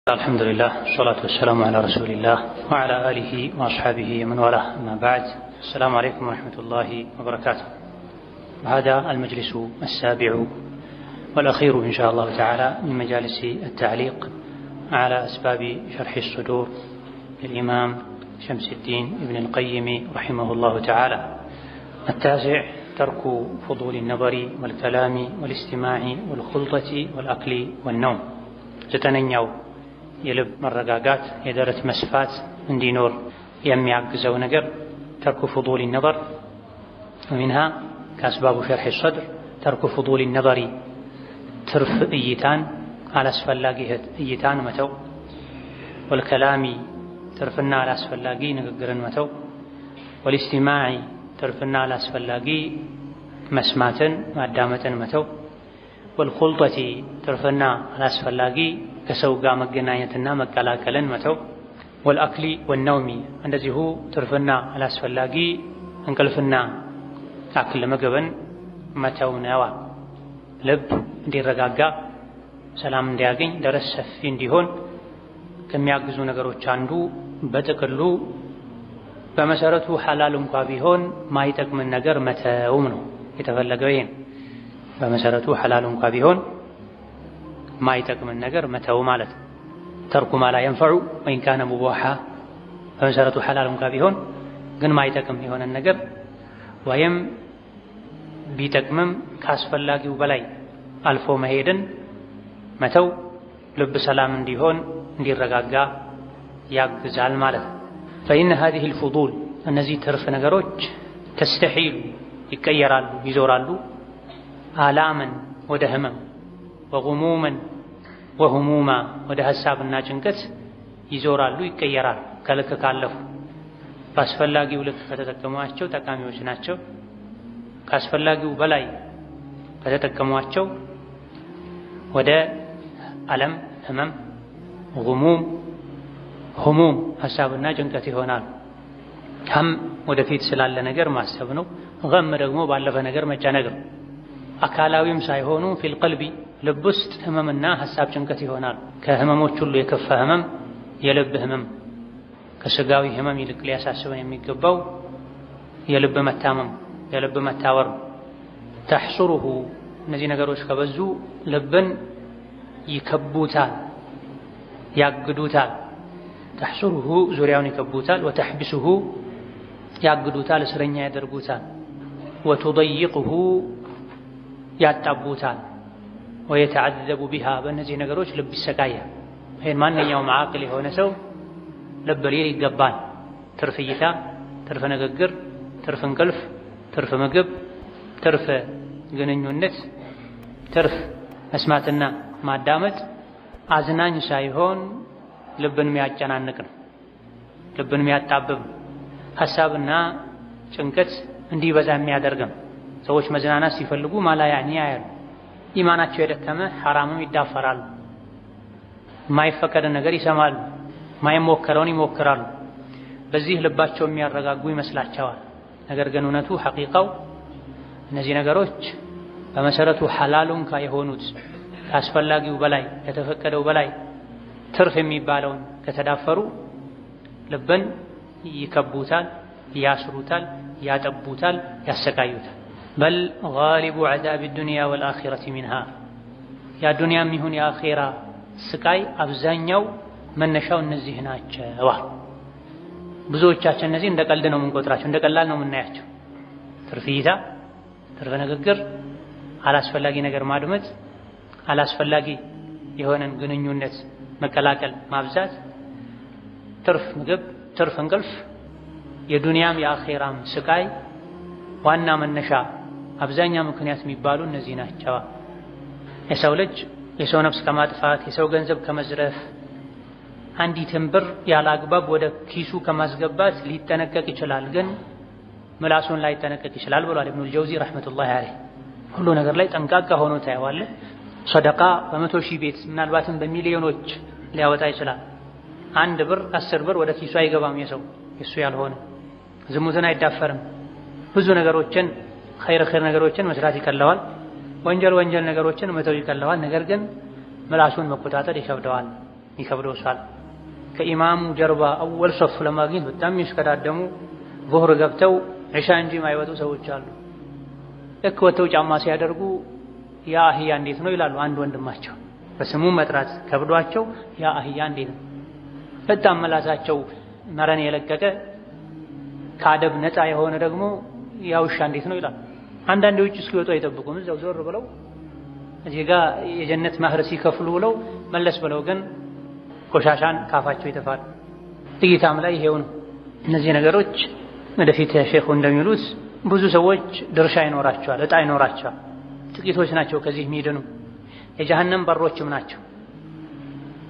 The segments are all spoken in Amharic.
الحمد لله والصلاة والسلام على رسول الله وعلى آله وأصحابه ومن والاه أما بعد. السلام عليكم ورحمة الله وبركاته. هذا المجلس السابع والأخير إن شاء الله تعالى من مجالس التعليق على أسباب شرح الصدور للإمام شمس الدين ابن القيم رحمه الله تعالى. التاسع ترك فضول النظر والكلام والاستماع والخلطة والأكل والنوم. زتنينيو የልብ መረጋጋት የደረት መስፋት እንዲኖር የሚያግዘው ነገር ተርኩ فضول النظر ومنها كأسباب شرح الصدر ترك فضول النظر ትርፍ እይታን አላስፈላጊ እይታን መተው والكلام ትርፍና አላስፈላጊ ንግግርን መተው والاستماع ትርፍና አላስፈላጊ መስማትን ማዳመጥን መተው والخلطة ትርፍና አላስፈላጊ ከሰው ጋር መገናኘትና መቀላቀልን መተው والأكل والنوم እንደዚሁ ትርፍና አላስፈላጊ እንቅልፍና አክል ምግብን መተው ነው። ልብ እንዲረጋጋ ሰላም እንዲያገኝ ደረስ ሰፊ እንዲሆን ከሚያግዙ ነገሮች አንዱ በጥቅሉ በመሰረቱ ሐላል እንኳን ቢሆን ማይጠቅምን ነገር መተውም ነው የተፈለገው። ይሄን በመሰረቱ ሐላል እንኳን ቢሆን ማይጠቅምን ነገር መተው ማለት ተርኩ ማላ ينفع وإن كان مباحا በመሰረቱ ሐላል እንኳን ቢሆን ግን ማይጠቅም የሆነ ነገር ወይም ቢጠቅምም ካስፈላጊው በላይ አልፎ መሄድን መተው ልብ ሰላም እንዲሆን እንዲረጋጋ ያግዛል ማለት። فإن هذه الفضول እነዚህ ትርፍ ነገሮች ተስተሒሉ ይቀየራሉ ይዞራሉ አላመን ወደ ህመም ወጉሙመን ወሁሙማ ወደ ሐሳብና ጭንቀት ይዞራሉ ይቀየራሉ። ከልክ ካለፉ በአስፈላጊው ልክ ከተጠቀሟቸው ጠቃሚዎች ናቸው። ከአስፈላጊው በላይ ከተጠቀሟቸው ወደ አለም ህመም ጉሙም ሁሙም ሐሳብና ጭንቀት ይሆናሉ። ሀም ወደፊት ስላለ ነገር ማሰብ ነው። ገም ደግሞ ባለፈ ነገር መጨነቅ ነው። አካላዊም ሳይሆኑ ፊል ቀልቢ ልብ ውስጥ ህመምና ሐሳብ ጭንቀት ይሆናል። ከህመሞች ሁሉ የከፋ ህመም የልብ ህመም፣ ከስጋዊ ህመም ይልቅ ሊያሳስበን የሚገባው የልብ መታመም የልብ መታወር። ተሕሱሩሁ እነዚህ ነገሮች ከበዙ ልብን ይከቡታል ያግዱታል። ተሕሱሩሁ ዙሪያውን ይከቡታል። ወተሕቢሱሁ ያግዱታል እስረኛ ያደርጉታል። ወቱضይቁሁ ያጣቡታል። ወየተዓዘቡ ቢሃ በእነዚህ ነገሮች ልብ ይሰቃያል። ይሄን ማንኛውም ዓቅል የሆነ ሰው ልብ ሊል ይገባል። ትርፍ እይታ፣ ትርፍ ንግግር፣ ትርፍ እንቅልፍ፣ ትርፍ ምግብ፣ ትርፍ ግንኙነት፣ ትርፍ መስማትና ማዳመጥ አዝናኝ ሳይሆን ልብን የሚያጨናንቅ ነው፣ ልብን የሚያጣብብ ሐሳብና ጭንቀት እንዲበዛ የሚያደርግም። ሰዎች መዝናናት ሲፈልጉ ማላ ያኒ ያያሉ። ኢማናቸው የደከመ ሐራምም ይዳፈራሉ። የማይፈቀድ ነገር ይሰማሉ። ማይሞከረውን ይሞክራሉ። በዚህ ልባቸው የሚያረጋጉ ይመስላቸዋል። ነገር ግን እውነቱ ሐቂቃው እነዚህ ነገሮች በመሰረቱ ሐላሉን ከሆኑት ከአስፈላጊው በላይ ከተፈቀደው በላይ ትርፍ የሚባለውን ከተዳፈሩ ልብን ይከቡታል፣ ያስሩታል፣ ያጠቡታል፣ ያሰቃዩታል። በል ጋሊቡ ዐዛብ ዱንያ ወልአኺረቲ ሚንሃ የዱንያም ይሁን የአኺራ ስቃይ አብዛኛው መነሻው እነዚህ ናቸው። ብዙዎቻችን እነዚህ እንደ ቀልድ ነው የምንቆጥራቸው፣ እንደ ቀላል ነው የምናያቸው። ትርፍ እይታ፣ ትርፍ ንግግር፣ አላስፈላጊ ነገር ማድመጥ፣ አላስፈላጊ የሆነን ግንኙነት መቀላቀል ማብዛት፣ ትርፍ ምግብ፣ ትርፍ እንቅልፍ የዱንያም የአኺራም ስቃይ ዋና መነሻ አብዛኛው ምክንያት የሚባሉ እነዚህ ናቸው። የሰው ልጅ የሰው ነፍስ ከማጥፋት የሰው ገንዘብ ከመዝረፍ አንዲትን ብር ያለ አግባብ ወደ ኪሱ ከማስገባት ሊጠነቀቅ ይችላል፣ ግን ምላሱን ላይጠነቀቅ ይችላል ብሏል ኢብኑል ጀውዚ ረሕመቱላሂ ዐለይህ። ሁሉ ነገር ላይ ጠንቃቃ ሆኖ ታየዋለህ። ሰደቃ በመቶ ሺህ ቤት ምናልባትም በሚሊዮኖች ሊያወጣ ይችላል። አንድ ብር 10 ብር ወደ ኪሱ አይገባም የሱ ያልሆነ። ዝሙትን አይዳፈርም። ብዙ ነገሮችን ኸይር ነገሮችን መስራት ይቀለዋል። ወንጀል ነገሮችን መተው ይቀለዋል። ነገር ግን ምላሱን መቆጣጠር ይከብደዋል። ይከብደውሳል። ከኢማሙ ጀርባ አወል ሶፍ ለማግኘት በጣም ይሽከዳደሙ ዙህር ገብተው ዒሻ እንጂ ማይወጡ ሰዎች አሉ። ልክ ወጥተው ጫማ ሲያደርጉ ያ አህያ እንዴት ነው ይላሉ አንድ ወንድማቸው። በስሙ መጥራት ከብዷቸው ያ አህያ እንዴት ነው በጣም መላሳቸው መረን የለቀቀ ከአደብ ነፃ የሆነ ደግሞ ያ ውሻ እንዴት ነው ይላሉ። አንዳንድ ውጭ እስኪወጡ አይጠብቁም። እዛው ዞር ብለው እዚህ ጋር የጀነት ማህር ሲከፍሉ ብለው መለስ ብለው ግን ቆሻሻን ካፋቸው ይተፋል። ጥቂታም ላይ ይሄው ነው። እነዚህ ነገሮች ወደፊት ሼኹ እንደሚሉት ብዙ ሰዎች ድርሻ ይኖራቸዋል፣ እጣ ይኖራቸዋል። ጥቂቶች ናቸው ከዚህ የሚድኑ። የጀሃነም በሮችም ናቸው።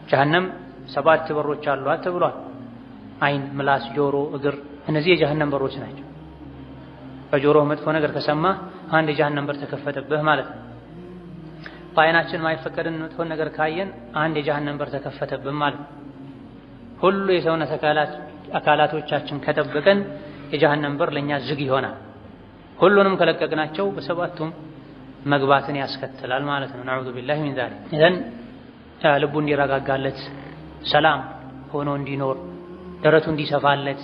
ጀሃነም 7 በሮች አሏት ተብሏል። አይን፣ ምላስ፣ ጆሮ፣ እግር እነዚህ የጀሃነም በሮች ናቸው። በጆሮህ መጥፎ ነገር ከሰማህ አንድ የጀሃነም በር ተከፈተብህ ማለት ነው። በአይናችን ማይፈቀድን መጥፎ ነገር ካየን አንድ የጀሃነም በር ተከፈተብን ማለት ነው። ሁሉ የሰውነት አካላቶቻችን ከጠበቀን የጀሃነም በር ለኛ ዝግ ይሆናል። ሁሉንም ከለቀቅናቸው በሰባቱም መግባትን ያስከትላል ማለት ነው። ነዑዙ ቢላሂ ሚን ዛሊክ። ኢዘን ልቡ እንዲረጋጋለት ሰላም ሆኖ እንዲኖር ደረቱ እንዲሰፋለት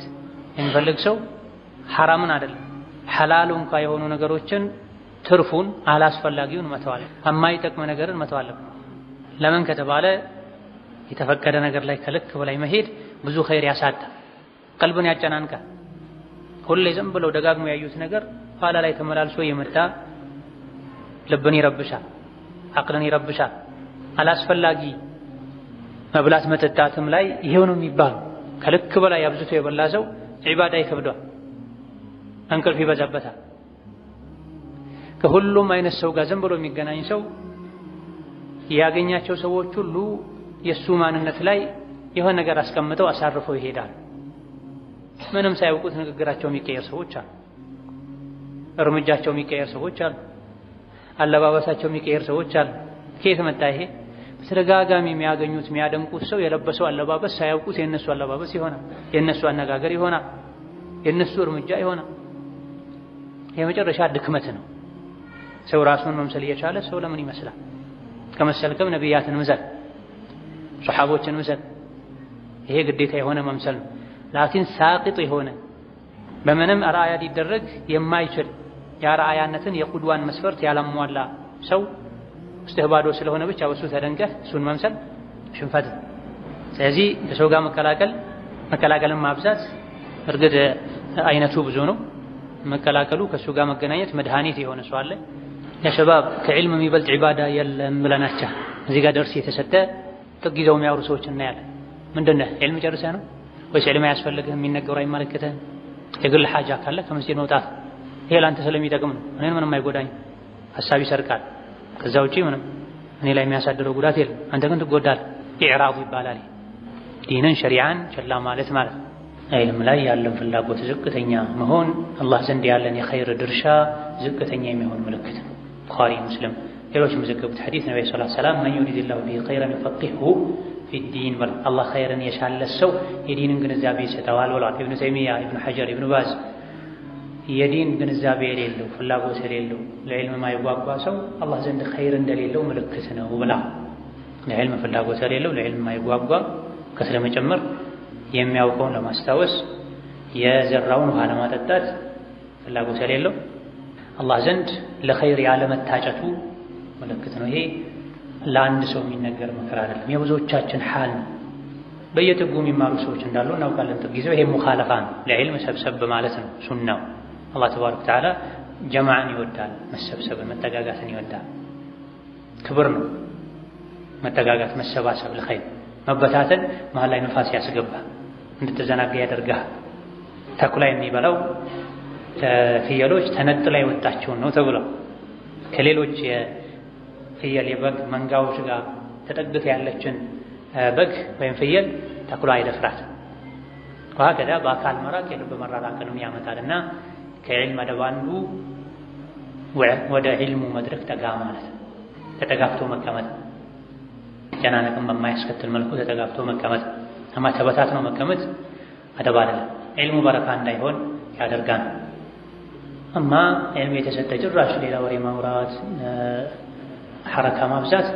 የሚፈልግ ሰው ሐራምን አይደለም ሐላሉ እንኳ የሆኑ ነገሮችን ትርፉን አላስፈላጊውን መተዋል፣ የማይጠቅም ነገርን መተዋል። ለምን ከተባለ የተፈቀደ ነገር ላይ ከልክ በላይ መሄድ ብዙ ኸይር ያሳጣል፣ ቀልብን ያጨናንቃል። ሁሌ ዝም ብለው ደጋግሞ ያዩት ነገር ኋላ ላይ ተመላልሶ የመጣ ልብን ይረብሻል፣ አቅልን ይረብሻል። አላስፈላጊ መብላት መጠጣትም ላይ ይሄው ነው የሚባል ከልክ በላይ አብዝቶ የበላ ሰው ዒባዳ ይከብደዋል፣ እንቅልፍ ይበዛበታል። ከሁሉም አይነት ሰው ጋር ዝም ብሎ የሚገናኝ ሰው ያገኛቸው ሰዎች ሁሉ የሱ ማንነት ላይ የሆነ ነገር አስቀምጠው አሳርፈው ይሄዳል። ምንም ሳያውቁት ንግግራቸው የሚቀየር ሰዎች አሉ፣ እርምጃቸው የሚቀየር ሰዎች አሉ፣ አለባበሳቸው የሚቀየር ሰዎች አሉ። ከየት መጣ ይሄ? በተደጋጋሚ የሚያገኙት የሚያደንቁት ሰው የለበሰው አለባበስ ሳያውቁት የነሱ አለባበስ ይሆናል፣ የነሱ አነጋገር ይሆናል፣ የነሱ እርምጃ ይሆናል። የመጨረሻ ድክመት ነው። ሰው ራሱን መምሰል እየቻለ ሰው ለምን ይመስላል? ከመሰልከም ነቢያትን ምሰል፣ ሱሐቦችን ምሰል። ይሄ ግዴታ የሆነ መምሰል ነው። ላኪን ሳቂጥ የሆነ በምንም አርአያ ሊደረግ የማይችል የአርአያነትን የቁድዋን መስፈርት ያላሟላ ሰው ውስጥህ ባዶ ስለሆነ ብቻ በሱ ተደንቀህ እሱን መምሰል ሽንፈት። ስለዚህ ከሰው ጋር መቀላቀልን ማብዛት እርግጥ አይነቱ ብዙ ነው። መቀላቀሉ ከሱ ጋር መገናኘት መድኃኒት የሆነ ሰው አለ። ለሸባብ ከዕልም የሚበልጥ ዒባዳ የለም ብለናቸው እዚህ ጋር ደርስ የተሰጠ ጥግ ይዘው የሚያወሩ ሰዎች እናያለን። ምንድነው ዕልም ጨርሰህ ነው ወይስ ዕልም አያስፈልግህም? የሚነገሩ አይመለከትህም? የግል ሐጃ ካለ ከመስጂድ መውጣት ይሄ ለአንተ ስለሚጠቅም ነው። እኔን ምንም አይጎዳኝ። ሐሳብ ይሰርቃል። ከዛ ውጪ ምንም እኔ ላይ የሚያሳድረው ጉዳት የለም። አንተ ግን ትጎዳለህ። ኢዕራድ ይባላል። ዲንን ሸሪዓን ቸላ ማለት ማለት ነው። ዕልም ላይ ያለን ፍላጎት ዝቅተኛ መሆን አላህ ዘንድ ያለን የኸይር ድርሻ ዝቅተኛ የሚሆን ምልክት ነው። ቡኻሪ፣ ሙስሊም ሌሎች የዘገቡት ሐዲስ ነብዩ ሰለላሁ ዐለይሂ ወሰለም መን ዩሪድላሁ ቢሂ ኸይረን ዩፈቂህሁ ፊዲን በል አላህ ኸይርን የሻለ ሰው የዲንን ግንዛቤ ይሰጠዋል ብለዋል። ኢብኑ ተይሚያ፣ ኢብኑ ሐጀር፣ ኢብኑ ባዝ የዲን ግንዛቤ የሌለው ፍላጎት የሌለው ለዕልም የማይጓጓ ሰው አላህ ዘንድ ኸይር እንደሌለው ምልክት ነው ብላ ለዕልም ፍላጎት የሌለው ለዕልም የማይጓጓ ከስለ መጨመር የሚያውቀውን ለማስታወስ የዘራውን ውሃ ለማጠጣት ፍላጎት የሌለው አላህ ዘንድ ለኸይር ያለመታጨቱ ምልክት ነው። ይሄ ለአንድ ሰው የሚነገር ምክር አይደለም፣ የብዙዎቻችን ሐል ነው። በየጥጉ የሚማሩ ሰዎች እንዳሉ እናውቃለን። ጥጊዜው ይሄ ሙኻለፋ ነው፣ ለዕልም ሰብሰብ ማለት ነው ሱናው። አላህ ተባረከ ወተዓላ ጀማዓን ይወዳል፣ መሰብሰብን መጠጋጋትን ይወዳል። ክብር ነው መጠጋጋት፣ መሰባሰብ ለኸይር። መበታተን መሀል ላይ ነፋስ ያስገባል፣ እንድትዘናጋ ያደርጋል። ተኩላ የሚበላው ፍየሎች ተነጥላ የወጣቸውን ነው ተብሏል። ከሌሎች የፍየል የበግ መንጋዎች ጋር ተጠግታ ያለችን በግ ወይም ፍየል ተኩላ አይደፍራት። ከዛ በአካል መራቅ የልብ መራራቅንም ያመጣልና ከዕልም አደብ አንዱ ወደ ዒልሙ መድረክ ጠጋ ማለት ተጠጋግቶ መቀመጥ፣ ጨናነቅን በማያስከትል መልኩ ተጠጋግቶ መቀመጥ። አማ ተበታትኖ መቀመጥ አደብ አይደለም፣ ዒልሙ በረካ እንዳይሆን ያደርጋል። አማ ዕልም የተሰጠ ጭራሽ ሌላ ወሬ ማውራት፣ ሐረካ ማብዛት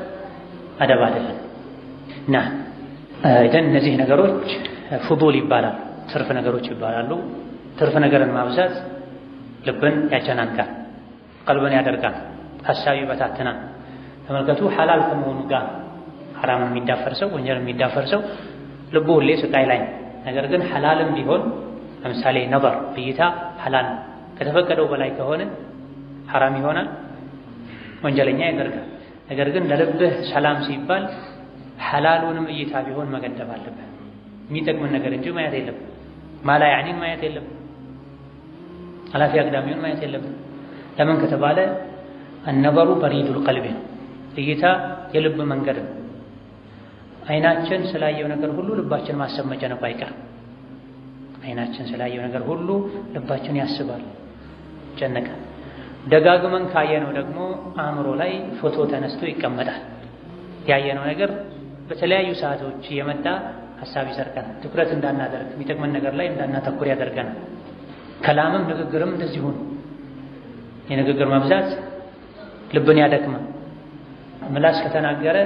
አደብ አይደለም። إذن እነዚህ ነገሮች ፍዱል ይባላል ትርፍ ነገሮች ይባላሉ ትርፍ ነገርን ማብዛት ልብን ያጨናንቃል ቀልብን ያደርጋል ሐሳብ ይበታተናል ተመልከቱ ሐላል ከመሆኑ ጋር ሐራም የሚዳፈርሰው ወንጀል የሚዳፈርሰው ልቡ ሁሌ ስቃይ ላይ ነገር ግን ሐላልም ቢሆን ለምሳሌ ነበር እይታ ሐላል ከተፈቀደው በላይ ከሆነ ሐራም ይሆናል ወንጀለኛ ያደርጋል ነገር ግን ለልብህ ሰላም ሲባል ሐላሉንም እይታ ቢሆን መገደብ አለበት የሚጠቅምን ነገር እንጂ ማየት የለም ማላ ያኒን ማየት የለም አላፊ አግዳሚውን ማየት የለም ለምን ከተባለ النظر بريد القلب እይታ የልብ መንገድ ነው አይናችን ስላየው ነገር ሁሉ ልባችን ማሰብ መጨነቁ አይቀርም አይናችን ስላየው ነገር ሁሉ ልባችን ያስባል ጨነቃል ደጋግመን ካየነው ደግሞ አእምሮ ላይ ፎቶ ተነስቶ ይቀመጣል ያየነው ነገር በተለያዩ ሰዓቶች የመጣ ሐሳብ ይሰርቀናል ትኩረት እንዳናደርግ የሚጠቅመን ነገር ላይ እንዳናተኩር ያደርገናል ከላምም ንግግርም እንደዚሁ የንግግር መብዛት ልብን ያደክማል ምላስ ከተናገረ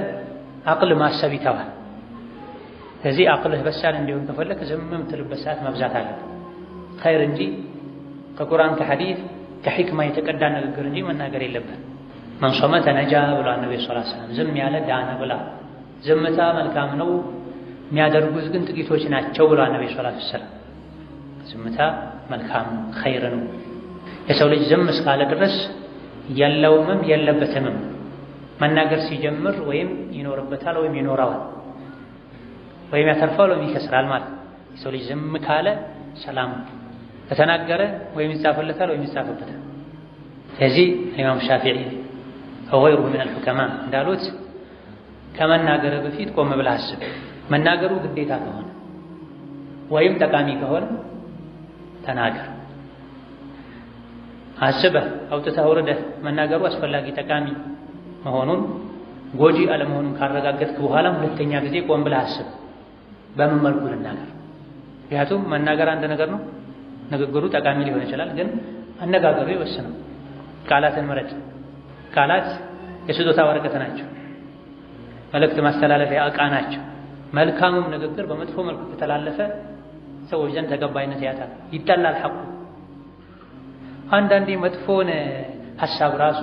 አቅል ማሰብ ይተዋል ስለዚህ አቅልህ በሳል እንዲሆን ከፈለክ ዝም የምትልበት ሰዓት መብዛት አለ ኸይር እንጂ ከቁርአን ከሐዲስ ከሕክማ የተቀዳ ንግግር እንጂ መናገር የለብን መን ሶመተ ነጃ ብሏል ነብዩ ሰለላሁ ዐለይሂ ወሰለም ዝም ያለ ዳነ ብላ ዝምታ መልካም ነው የሚያደርጉት ግን ጥቂቶች ናቸው ብሏል ነብዩ ሰለላሁ ዐለይሂ ወሰለም ዝምታ መልካም ነው ኸይር ነው የሰው ልጅ ዝም እስካለ ድረስ ያለውም የለበትም መናገር ሲጀምር ወይም ይኖርበታል ወይም ይኖራዋል ወይም ያተርፋል ወይም ይከስራል ማለት የሰው ልጅ ዝም ካለ ሰላም ከተናገረ ወይም ይጻፍለታል ወይም ይጻፍበታል ስለዚህ ኢማም ሻፊዒ ወገይሩሁ ሚነል ሑከማ እንዳሉት ከመናገር በፊት ቆም ብለህ አስብ መናገሩ ግዴታ ከሆነ ወይም ጠቃሚ ከሆነ ተናገር አስበህ አውጥተህ ወርደህ መናገሩ አስፈላጊ ጠቃሚ መሆኑን ጎጂ አለመሆኑን ካረጋገጥክ በኋላ ሁለተኛ ጊዜ ቆም ብለህ አስብ በምን መልኩ ልናገር ምክንያቱም መናገር አንድ ነገር ነው ንግግሩ ጠቃሚ ሊሆን ይችላል ግን አነጋገሩ ይወስነው ቃላትን መረጥ ቃላት የስጦታ ወረቀት ናቸው መልእክት ማስተላለፊያ ዕቃ ናቸው መልካሙም ንግግር በመጥፎ መልኩ ከተላለፈ ሰዎች ዘንድ ተቀባይነት ያጣል ይጠላል ሐቁ አንዳንዴ መጥፎን ሐሳብ ራሱ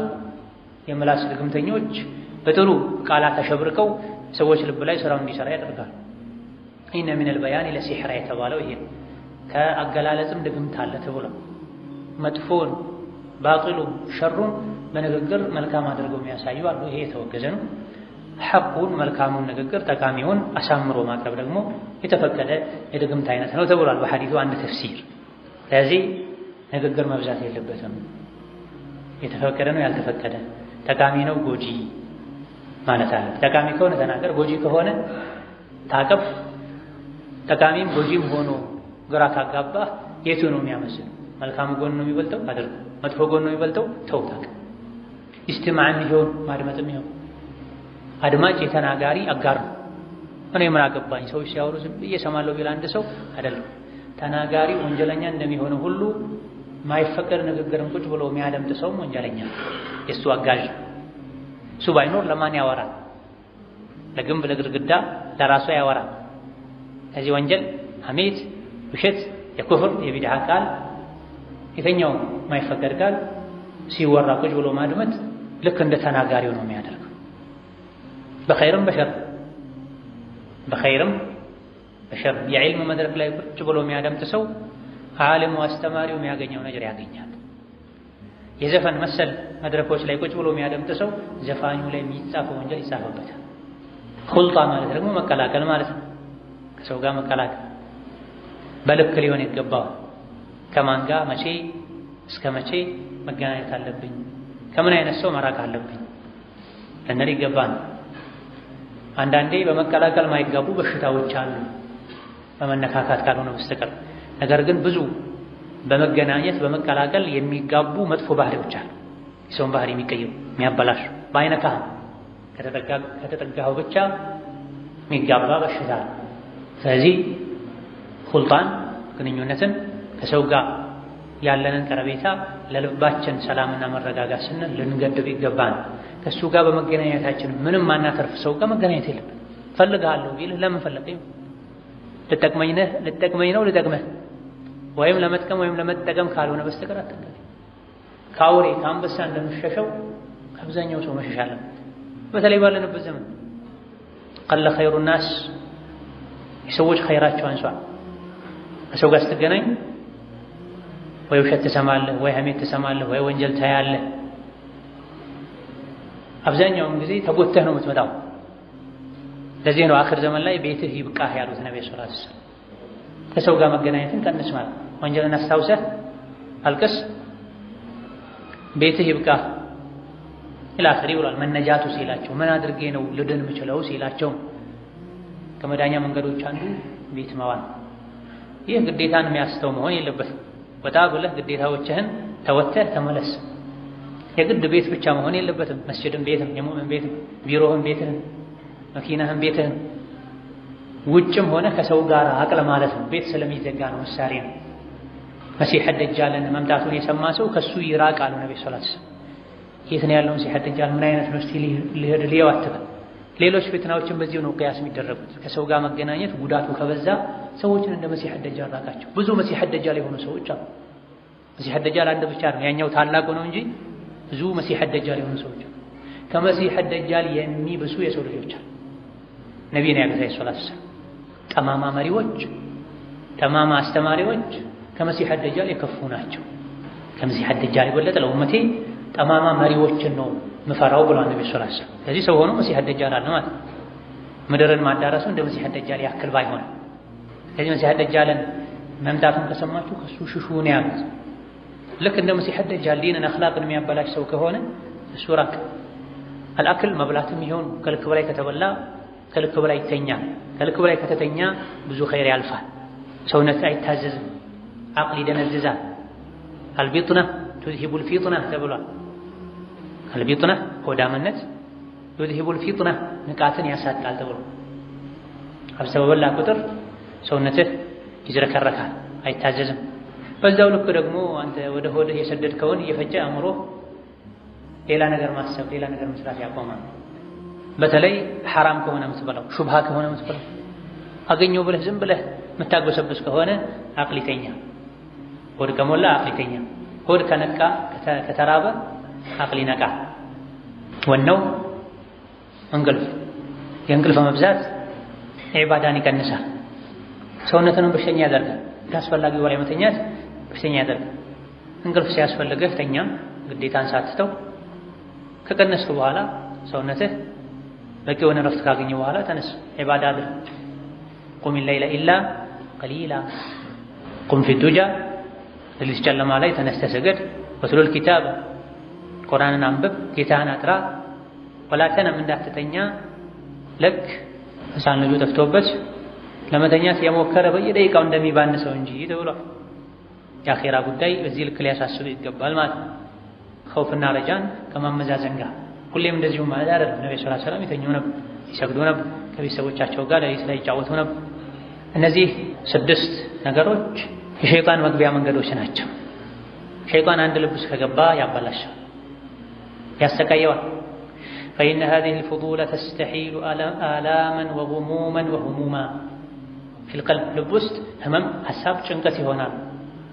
የምላስ ድግምተኞች በጥሩ ቃላት ተሸብርከው ሰዎች ልብ ላይ ስራው እንዲሰራ ያደርጋል ኢነ ሚነል በያን ለሲሕራ የተባለው ይሄ ከአገላለጽም ድግምት አለ ተብሎ መጥፎን ባጢሉ ሸሩን በንግግር መልካም አድርገው የሚያሳዩ አሉ ይሄ የተወገዘ ነው ሐቁን መልካሙን ንግግር ጠቃሚውን አሳምሮ ማቅረብ ደግሞ የተፈቀደ የድግምት አይነት ነው ተብሏል በሐዲሱ አንድ ተፍሲር ስለዚህ ንግግር መብዛት የለበትም የተፈቀደ ነው ያልተፈቀደ ጠቃሚ ነው ጎጂ ማለት አለ ጠቃሚ ከሆነ ተናገር ጎጂ ከሆነ ታቀብ ጠቃሚም ጎጂም ሆኖ ግራ ካጋባ የቱ ነው የሚያመስል መልካም ጎን ነው የሚበልጠው አድርግ መጥፎ ጎን ነው የሚበልጠው ተው ታቅ ኢስቲማዕም ይሁን ማድመጥም ይሁን አድማጭ የተናጋሪ አጋር ነው እኔ ምን አገባኝ ሰዎች ሲያወሩ ዝም ብዬ እሰማለሁ ቢል አንድ ሰው አይደለም ተናጋሪ ወንጀለኛ እንደሚሆነው ሁሉ ማይፈቀድ ንግግርን ቁጭ ብሎ የሚያደምጥ ሰው ወንጀለኛ የሱ አጋዥ እሱ ባይኖር ለማን ያወራል ለግንብ ለግድግዳ ለራሱ ያወራል ከዚህ ወንጀል ሐሜት ውሸት የኩፍር የቢድዓ ቃል የተኛው ማይፈቀድ ቃል ሲወራ ቁጭ ብሎ ማድመጥ ልክ እንደ ተናጋሪው ነው የሚያደርገው በኸይርም በሸር የዕልም መድረክ ላይ ቁጭ ብሎ የሚያደምጥ ሰው ዓሊሙ አስተማሪው የሚያገኘው ነገር ያገኛል የዘፈን መሰል መድረኮች ላይ ቁጭ ብሎ የሚያደምጥ ሰው ዘፋኙ ላይ የሚጻፈው ወንጀል ይጻፈበታል ኹልጣ ማለት ደግሞ መቀላቀል ማለት ነው ከሰው ጋር መቀላቀል በልክ ሊሆን ይገባው ከማን ጋር መቼ እስከ መቼ መገናኘት አለብኝ ከምን አይነት ሰው መራቅ አለብኝ ለነሪ ይገባል አንዳንዴ በመቀላቀል ማይጋቡ በሽታዎች አሉ በመነካካት ካልሆነ በስተቀር ነገር ግን ብዙ በመገናኘት በመቀላቀል የሚጋቡ መጥፎ ባህሪዎች አሉ የሰውን ባህሪ የሚቀይሩ የሚያበላሹ ባይነካህ ከተጠጋኸው ብቻ የሚጋባ በሽታ ስለዚህ ኹልጣን ግንኙነትን ከሰው ጋር ያለንን ቀረቤታ ለልባችን ሰላምና መረጋጋት ስንል ልንገድብ ይገባል ከሱ ጋር በመገናኘታችን ምንም ማናተርፍ ሰው ጋር መገናኘት የለብን ፈልጋለሁ ቢልህ ለምን ፈለገኝ? ልጠቅመኝ ነው ልጠቅመህ ወይም ለመጥቀም ወይም ለመጠቀም ካልሆነ በስተቀር አትጠቀም። ከአውሬ ከአንበሳ እንደምሸሸው አብዛኛው ሰው መሸሽ አለበት። በተለይ ባለንበት ዘመን ቀለ ኸይሩ ናስ የሰዎች ኸይራቸው አንሷል። ከሰው ጋር ስትገናኝ ወይ ውሸት ትሰማለህ፣ ወይ ሐሜት ትሰማለህ፣ ወይ ወንጀል ታያለህ። አብዛኛውን ጊዜ ተጎተህ ነው የምትመጣው። ለዚህ ነው አኺር ዘመን ላይ ቤትህ ይብቃህ ያሉት ነብዩ ሰለላሁ ዐለይሂ ወሰለም። ከሰው ጋር መገናኘትን ቀንስ ማለት ወንጀልን አስታውሰህ አልቅስ፣ ቤትህ ይብቃህ ኢላኺሪ ብሏል። መነጃቱ ሲላቸው ምን አድርጌ ነው ልድን የምችለው ሲላቸው ከመዳኛ መንገዶች አንዱ ቤት መዋል። ይህ ግዴታን የሚያስተው መሆን የለበትም። ወጣ ብለህ ግዴታዎችህን ተወተህ ተመለስ። የግድ ቤት ብቻ መሆን የለበትም። መስጂድም ቤትም፣ የሙእምን ቤትም፣ ቢሮህም ቤትህን፣ መኪናህም ቤትህን፣ ውጭም ሆነ ከሰው ጋር አቅለ ማለት ነው። ቤት ስለሚዘጋ ነው። ምሳሌ ነው። መሲህ ደጃልን መምጣቱን የሰማ ሰው ከሱ ይራቅ አሉ ነብዩ ሰለላሁ ዐለይሂ ወሰለም። የት ነው ያለው መሲህ ደጃል? ምን አይነት ነው? እስቲ ሊሄው አትበል። ሌሎች ፍትናዎችን በዚሁ ነው ቅያስ የሚደረጉት። ከሰው ጋር መገናኘት ጉዳቱ ከበዛ ሰዎችን እንደ መሲህ ደጃል ራቃቸው። ብዙ መሲህ ደጃል የሆኑ ሰዎች አሉ። መሲህ ደጃል አንድ ብቻ ነው፣ ያኛው ታላቁ ነው እንጂ ብዙ መሲህ ደጃል የሆኑ ሰዎች አሉ። ከመሲህ ደጃል የሚብሱ የሰው ልጆች አሉ። ነብዩ ነው ያሉት ሰለላሁ ዐለይሂ ወሰለም። ጠማማ መሪዎች፣ ጠማማ አስተማሪዎች ከመሲህ ደጃል የከፉ ናቸው። ከመሲህ ደጃል የበለጠ ለኡመቴ ጠማማ መሪዎችን ነው ምፈራው ብሏል ነብዩ ሰለላሁ ዐለይሂ ወሰለም። ስለዚህ ሰው ሆኖ መሲህ ደጃል አለ ማለት ምድርን ማዳረሱ እንደ መሲህ ደጃል ያክል ባይሆን፣ ስለዚህ መሲህ ደጃልን መምጣቱን ከሰማችሁ ከሱ ሽሹ ነው ያሉት። ልክ እንደ መሲህ ደጃል ዲንን አኽላቅን የሚያበላሽ ሰው ከሆነ እሱ ራቅ። አልአክል መብላትም ይሁን ከልክ በላይ ከተበላ ከልክ በላይ ይተኛል። ከልክ በላይ ከተተኛ ብዙ ኸይር ያልፋል። ሰውነት አይታዘዝም፣ አቅል ይደነዝዛል። አልቢጥና ቱዝሂቡል ፊጥና ተብሏል። አልቢጥና ሆዳምነት ቱዝሂቡል ፊጥና ንቃትን ያሳጣል ተብሎ አብዝተህ በበላ ቁጥር ሰውነትህ ይዝረከረካል፣ አይታዘዝም። በዛው ልክ ደግሞ አንተ ወደ ሆድህ የሰደድከውን እየፈጨ አእምሮ ሌላ ነገር ማሰብ ሌላ ነገር መስራት ያቆማል። በተለይ ሐራም ከሆነ የምትበላው ሹብሃ ከሆነ የምትበላው አገኘው ብለህ ዝም ብለህ የምታጎሰብስ ከሆነ አቅል ይተኛል። ሆድ ከሞላ አቅል ይተኛል። ሆድ ከነቃ ከተራበ አቅል ይነቃል። ወነው እንቅልፍ የእንቅልፍ መብዛት ዒባዳን ይቀንሳል፣ ሰውነትንም በሽተኛ ያደርጋል። ካስፈላጊው በላይ መተኛት በሽተኛ ያደርጋል። እንቅልፍ ሲያስፈልግህ ተኛ፣ ግዴታን ሳትተው። ከቀነስክ በኋላ ሰውነትህ በቂ የሆነ ረፍት ካገኘ በኋላ ተነስ፣ ዒባዳ አድርግ። ቁም ለይለ ኢላ ቀሊላ፣ ቁም ፊ ዱጃ፣ ሌሊት ጨለማ ላይ ተነስተህ ስገድ። ወትሉል ኪታብ፣ ቁርአንን አንብብ፣ ጌታህን አጥራ። ወላ ተነም፣ እንዳትተኛ ልክ ሕፃን ልጁ ጠፍቶበት ለመተኛት የሞከረ በየደቂቃው እንደሚባንሰው እንጂ ተብሏል። የአኼራ ጉዳይ በዚህ ልክ ሊያሳስብ ይገባል ማለት ነው። ኸውፍና ረጃን ከማመዛዘን ጋር ሁሌም እንደዚሁ ማለት አይደለም። ነብዩ ሰለላሁ ዐለይሂ ወሰለም ይተኙ ነበር፣ ይሰግዱ ነበር፣ ከቤተሰቦቻቸው ጋር ሌሊት ላይ ይጫወቱ ነበር። እነዚህ 6 ነገሮች የሸይጣን መግቢያ መንገዶች ናቸው። ሸይጣን አንድ ልብ ውስጥ ከገባ ያበላሻል፣ ያሰቃየዋል። فإن هذه الفضول تستحيل آلاما وغموما وهموما في القلب ልብ ውስጥ ህመም፣ ሐሳብ፣ ጭንቀት ይሆናል።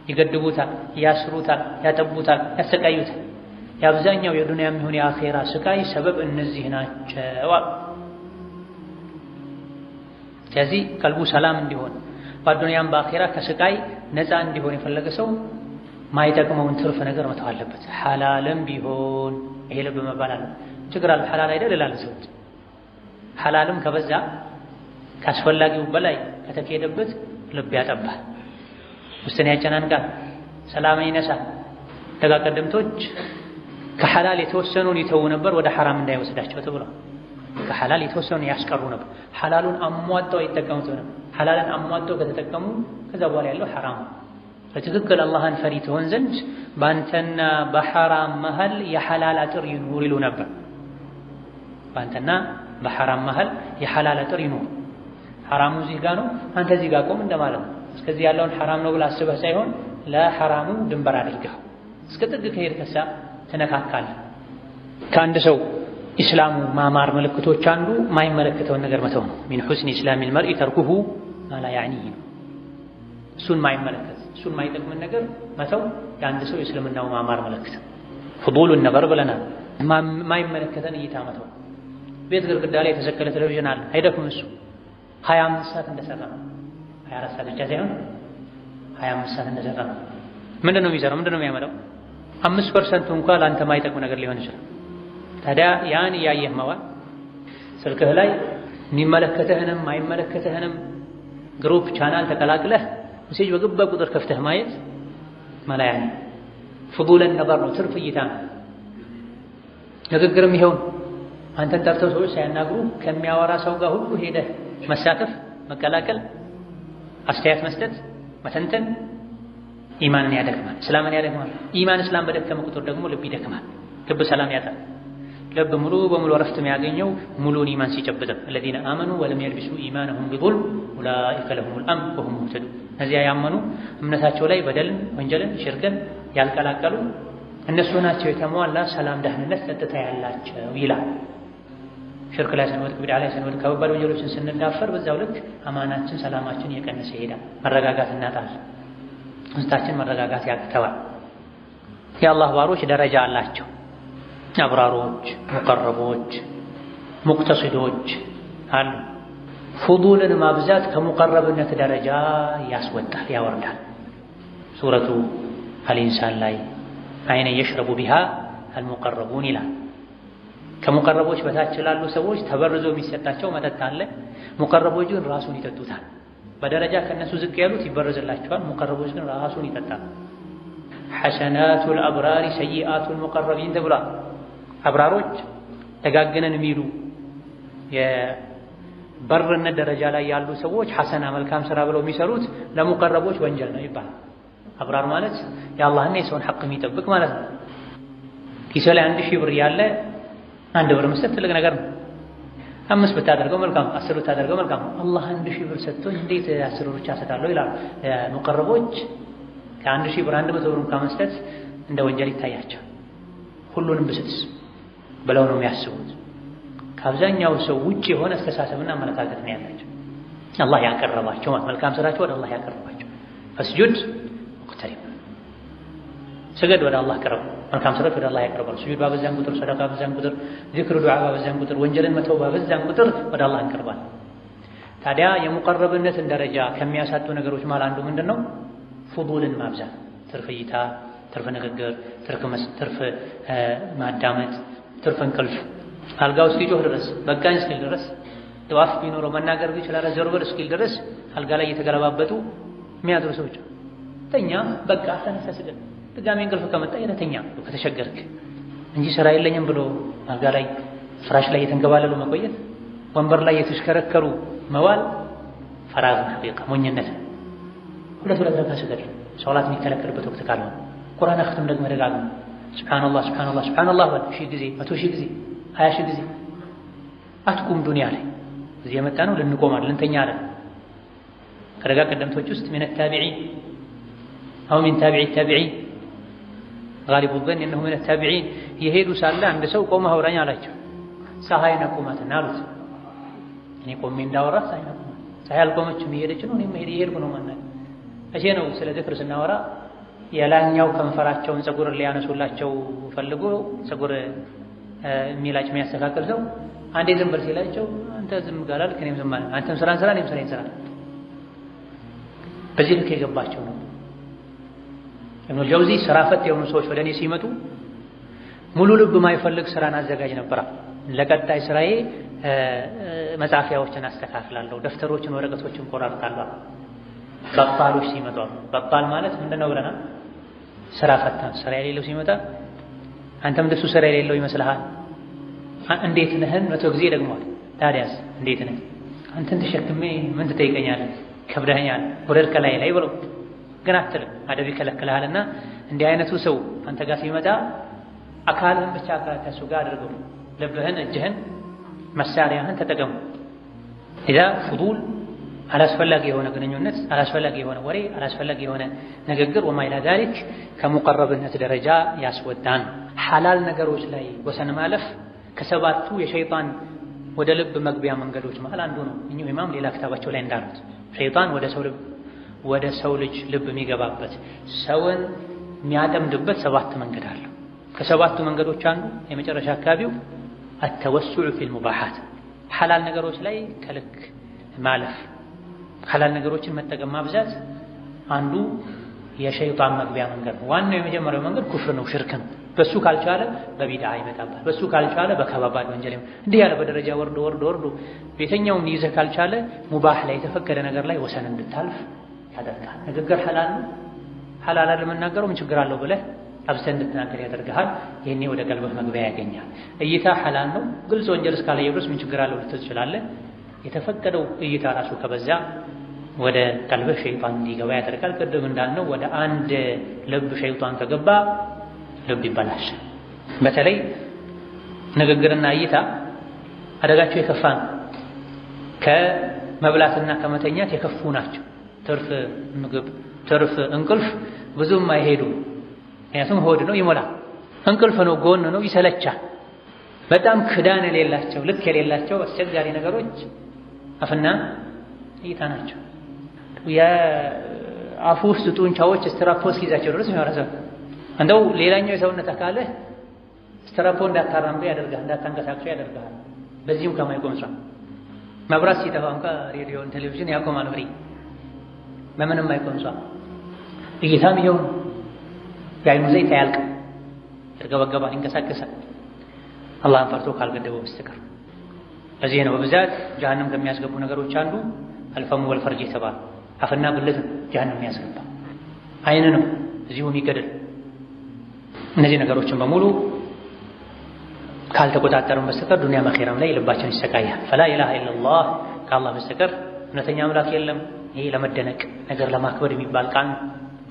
ይገድቡታል፣ ያስሩታል፣ ያጠቡታል፣ ያሰቃዩታል። የአብዛኛው የዱንያም ይሁን የአኼራ ስቃይ ሰበብ እነዚህ ናቸው። ስለዚህ ቀልቡ ሰላም እንዲሆን በዱንያም በአኼራ ከስቃይ ነፃ እንዲሆን የፈለገ ሰው ማይጠቅመውን ትርፍ ነገር መተው አለበት። ሐላልም ቢሆን ይሄ ልብ መባል አለ። ችግር አለ ሐላል አይደል ይላል ሰው። ሐላልም ከበዛ ካስፈላጊው በላይ ከተካሄደበት ልብ ያጠባል፣ ውስጥን ያጨናንቃል፣ ሰላምን ይነሳል። ደጋ ቀደምቶች ከሐላል የተወሰኑን ይተው ነበር ወደ ሐራም እንዳይወስዳቸው ተብሏል። ከሐላል የተወሰኑን ያስቀሩ ነበር። ሐላሉን አሟጠው ይጠቀሙት ነበር። ሐላልን አሟጠው ከተጠቀሙ ከዛ በኋላ ያለው ሐራም። በትክክል አላህን ፈሪ ትሆን ዘንድ በአንተና በሐራም መሃል የሐላል አጥር ይኑር ይሉ ነበር። በአንተና በሐራም መሃል የሐላል አጥር ይኑር። ሐራሙ እዚህ ጋር ነው፣ አንተ እዚህ ጋር ቆም እንደማለት ነው። እስከዚህ ያለውን ሐራም ነው ብለህ አስበህ ሳይሆን ለሐራሙ ድንበር አድርገህ እስከ ጥግ ከሄድከሳ ትነካካለህ። ከአንድ ሰው ኢስላሙ ማማር ምልክቶች አንዱ ማይመለከተውን ነገር መተው ነው። ሚን ሁስኒ ኢስላሚል መርኢ ተርኩሁ ማ ላ ያዕኒህ ነው። እሱን ማይመለከት እሱን ማይጠቅምን ነገር መተው የአንድ ሰው የእስልምናው ማማር ምልክት። ፍዱሉን ነበር ብለናል። ማይመለከተን እይታ መተው። ቤት ግድግዳ ላይ የተሰቀለ ቴሌቪዥን አለ፣ አይደክም እሱ 25 ሰዓት እንደሰራ ነው። 24 ሰዓት ብቻ ሳይሆን 25 ሰዓት እንደሰራ ነው። ምንድነው የሚሰራው? ምንድነው የሚያመጣው? 5% እንኳን ለአንተ ማይጠቅም ነገር ሊሆን ይችላል። ታዲያ ያን እያየህ መዋል ስልክህ ላይ የሚመለከተህንም ማይመለከተህንም ግሩፕ ቻናል ተቀላቅለህ ሜሴጅ በገባ ቁጥር ከፍተህ ማየት መላያን ፍዱለን ነበር ነው፣ ትርፍ እይታ ነው። ንግግርም ይኸው አንተን ጠርተው ሰዎች ሳያናግሩ ከሚያወራ ሰው ጋር ሁሉ ሄደህ መሳተፍ፣ መቀላቀል፣ አስተያየት መስጠት፣ መተንተን ኢማንን ያደክማል፣ እስላምን ያደክማል። ኢማን እስላም በደከመ ቁጥር ደግሞ ልብ ይደክማል፣ ልብ ሰላም ያጣል። ልብ ሙሉ በሙሉ ረፍት የሚያገኘው ሙሉን ኢማን ሲጨብጥ الذين آمنوا ولم يلبسوا إيمانهم بظلم أولئك لهم الأمن وهم مهتدون። እነዚያ ያመኑ እምነታቸው ላይ በደልን፣ ወንጀልን፣ ሽርክን ያልቀላቀሉ እነሱ ናቸው የተሟላ ሰላም፣ ደህንነት፣ ጸጥታ ያላቸው ይላል። ሽርክ ላይ ስንወድቅ፣ ቢድዓ ላይ ስንወድቅ፣ ከባድ ወንጀሎችን ስንዳፈር በዛው ልክ አማናችን፣ ሰላማችን እየቀነሰ ይሄዳል። መረጋጋት እናጣለን። ውስጣችን መረጋጋት ያቅተዋል። የአላህ ባሮች ደረጃ አላቸው። አብራሮች፣ ሙቀረቦች፣ ሙቅተሲዶች አሉ። ፍዱልን ማብዛት ከሙቀረብነት ደረጃ ያስወጣል፣ ያወርዳል። ሱረቱ አልኢንሳን ላይ አይነ የሽረቡ ቢሃ አልሙቀረቡን ይላል። ከሙቀረቦች በታች ላሉ ሰዎች ተበርዞ የሚሰጣቸው መጠጥ አለ። ሙቀረቦች ግን ራሱን ይጠጡታል። በደረጃ ከነሱ ዝቅ ያሉት ይበረዝላቸዋል። ሙቀረቦች ግን ራሱን ይጠጣል። ሐሰናቱል አብራሪ ሰይአቱል ሙቀረቢን ተብሏል። አብራሮች ደጋግነን የሚሉ የበርነት ደረጃ ላይ ያሉ ሰዎች ሐሰና መልካም ስራ ብለው የሚሰሩት ለሙቀረቦች ወንጀል ነው ይባላል። አብራር ማለት የአላህና የሰውን ሐቅ የሚጠብቅ ማለት ነው። ኪስ ላይ 1000 ብር ያለ 1 ብር መስጠት ትልቅ ነገር ነው። 5 ብታደርገው መልካም፣ 10 ብታደርገው መልካም። አላህ 1000 ብር ሰጥቶኝ እንዴት 10 ብር ብቻ ሰጣለሁ ይላሉ። ሙቀረቦች ከ1000 ብር 100 ብር ከመስጠት እንደ ወንጀል ይታያቸው። ሁሉንም ብስጥስ ብለው ነው የሚያስቡት። ከአብዛኛው ሰው ውጭ የሆነ አስተሳሰብና አመለካከት ነው ያላቸው። አላህ ያቀረባቸው መልካም ስራቸው ወደ አላህ ያቀረባቸው። ፈስጁድ ወቅተሪብ፣ ስገድ፣ ወደ አላህ ቅረብ። መልካም ስራዎች ወደ አላህ ያቀርባሉ። ስጁድ ባበዛን ቁጥር፣ ሰደቃ ባበዛን ቁጥር፣ ዚክር ዱዓ ባበዛን ቁጥር፣ ወንጀልን መተው ባበዛን ቁጥር ወደ አላህ እንቀርባለን። ታዲያ የሙቀረብነትን ደረጃ ከሚያሳጡ ነገሮች ማለት አንዱ ምንድነው? ፍዱልን ማብዛት፣ ትርፍ እይታ፣ ትርፍ ንግግር፣ ትርፍ ማዳመጥ፣ ትርፍ እንቅልፍ፣ አልጋው እስኪጮህ ድረስ በቃኝ እስኪል ድረስ ጥዋፍ ቢኖረው መናገር ቢችል ዘርበር እስኪል ድረስ አልጋ ላይ እየተገለባበጡ የሚያድሩ ሰዎች ተኛ፣ በቃ ተነሳ፣ ስገድ፣ ድጋሜ እንቅልፍ ከመጣ የተኛ ከተሸገርክ እንጂ ስራ የለኝም ብሎ አልጋ ላይ ፍራሽ ላይ የተንገባለሉ መቆየት፣ ወንበር ላይ የተሽከረከሩ መዋል ፈራግ ሐቂቃ ሞኝነት። ሁለት ረካ ስገድ፣ ሶላት የሚከለከልበት ወቅት ካልሆነ ቁርአን አክትም ደግሞ ደጋግሞ ሱብሃንአላህ ሱብሃንአላህ ሱብሃንአላህ በል 1000 ጊዜ 100,000 ጊዜ 20,000 ጊዜ። አትቁም ዱንያ ላይ እዚህ የመጣ ነው ልንቆም አይደል ልንተኛ አይደል። ከደጋ ቀደምቶች ውስጥ ምን التابعين أو من تابع التابعين غالب الظن انه من التابعين የሄዱ ሳለ አንድ ሰው ቆመ አውራኝ አላቸው። ፀሐይ ነቁማትና አሉት። እኔ ቆሜ እንዳወራ ፀሐይ ነቁማ፣ ፀሐይ አልቆመችም እየሄደች ነው፣ እኔም እየሄድኩ ነው ማለት እሺ ነው። ስለ ዝክር ስናወራ የላኛው ከንፈራቸውን ፀጉር ሊያነሱላቸው ፈልጎ ፀጉር የሚላጭ የሚያስተካክል ሰው አንዴ ዝም በል ሲላቸው አንተ ዝም ጋላል ከኔም ዝም ማለት አንተም ስራን ስራ እኔም ስራን ስራ። በዚህ ልክ የገባቸው ነው። ኢብኑ ጀውዚ ስራ ፈት የሆኑ ሰዎች ወደ እኔ ሲመጡ ሙሉ ልብ የማይፈልግ ስራን አዘጋጅ ነበር። ለቀጣይ ስራዬ መጻፊያዎችን አስተካክላለሁ፣ ደፍተሮችን፣ ወረቀቶችን ቆራርጣለሁ። በጣሎች ሲመጡ በጣል ማለት ምንድነው ብለናል? ስራ ፈታን ስራ የሌለው ሲመጣ አንተም እንደሱ ስራ የሌለው ይመስልሃል? እንዴት ነህን መቶ ጊዜ ደግሟል። ታዲያስ እንዴት ነህ? አንተን ተሸክሜ ምን ትጠይቀኛለህ? ከብደኸኛል፣ ወረድ ከላይ ላይ ብሎ ግን አትልም። አደብ ይከለክልሃልና እንዲህ አይነቱ ሰው አንተ ጋር ሲመጣ አካልህን ብቻ ከሱ ጋር አድርገው፣ ልብህን፣ እጅህን፣ መሳሪያህን ተጠቀሙ። ኢዛ ፍዱል አላስፈላጊ የሆነ ግንኙነት፣ አላስፈላጊ የሆነ ወሬ፣ አላስፈላጊ የሆነ ንግግር ወማ ኢላ ዛሊክ ከሙቀረብነት ደረጃ ያስወጣን። ሐላል ነገሮች ላይ ወሰን ማለፍ ከሰባቱ የሸይጣን ወደ ልብ መግቢያ መንገዶች መሃል አንዱ ነው። እኚሁ ኢማም ሌላ ክታባቸው ላይ እንዳሉት ሸይጣን ወደ ሰው ልጅ ልብ የሚገባበት ሰውን የሚያጠምድበት 7 መንገድ አለው። ከሰባቱ መንገዶች አንዱ የመጨረሻ አካባቢው አተወሱዕ ፊል ሙባሃት ሐላል ነገሮች ላይ ከልክ ማለፍ፣ ሐላል ነገሮችን መጠቀም ማብዛት አንዱ የሸይጣን መግቢያ መንገድ ነው። ዋናው የመጀመሪያው መንገድ ኩፍር ነው፣ ሽርክ ነው። በሱ ካልቻለ በቢድዓ ይመጣባል። በሱ ካልቻለ በከባድ ወንጀል እንዲህ ያለ በደረጃ ወርዶ ቤተኛውን ይዘህ ካልቻለ ሙባህ ላይ የተፈቀደ ነገር ላይ ወሰን እንድታልፍ ያደርጋል። ንግግር ሐላል ነው፣ ሐላል ለመናገሩ ምን ችግር አለው ብለህ አብዝተህ እንድትናገር ያደርግሃል። ይሄኔ ወደ ቀልብህ መግቢያ ያገኛል። እይታ ሐላል ነው፣ ግልጽ ወንጀል እስካለየ ድረስ ምን ችግር አለው ልትል ትችላለህ። የተፈቀደው እይታ ራሱ ከበዛ ወደ ቀልብህ ሸይጣን እንዲገባ ያደርጋል። ቅድም እንዳልነው ወደ አንድ ልብ ሸይጣን ከገባ ልብ ይበላሻል። በተለይ ንግግርና እይታ አደጋቸው የከፋ ነው። ከመብላትና ከመተኛት የከፉ ናቸው። ትርፍ ምግብ፣ ትርፍ እንቅልፍ ብዙም አይሄዱም። ምክንያቱም ሆድ ነው ይሞላል፣ እንቅልፍ ነው ጎን ነው ይሰለቻል። በጣም ክዳን የሌላቸው ልክ የሌላቸው አስቸጋሪ ነገሮች አፍና እይታ ናቸው። የአፉ ውስጥ ጡንቻዎች ስትራፖ እስኪይዛቸው ድረስ የሚያረዘው እንደው ሌላኛው የሰውነት አካልህ ስትራፖ እንዳታራምዱ ያደርጋል፣ እንዳታንቀሳቅሱ ያደርጋል። በዚህም ከማይቆም ስራ መብራት ሲጠፋ እንኳን ሬዲዮን ቴሌቪዥን ያቆማል። በምንም አይቆም ስራ እይታም ይኸው የዓይኑ ዘይት አያልቅም፣ ይርገበገባል፣ ይንቀሳቀሳል አላህን ፈርቶ ካልገደበው በስተቀር። ለዚህ ነው በብዛት ጀሀነም ከሚያስገቡ ነገሮች አንዱ አልፈሙ ወልፈርጅ የተባለ አፍና ብልት ጀሀነም የሚያስገባ ዓይን ነው እዚሁ የሚገድል። እነዚህ ነገሮችን በሙሉ ካልተቆጣጠርን በስተቀር ዱንያም አኺራም ላይ ልባችን ይሰቃያል። ፈላ ኢላሃ ኢለላህ ከአላህ በስተቀር እውነተኛ አምላክ የለም። ይሄ ለመደነቅ ነገር ለማክበር የሚባል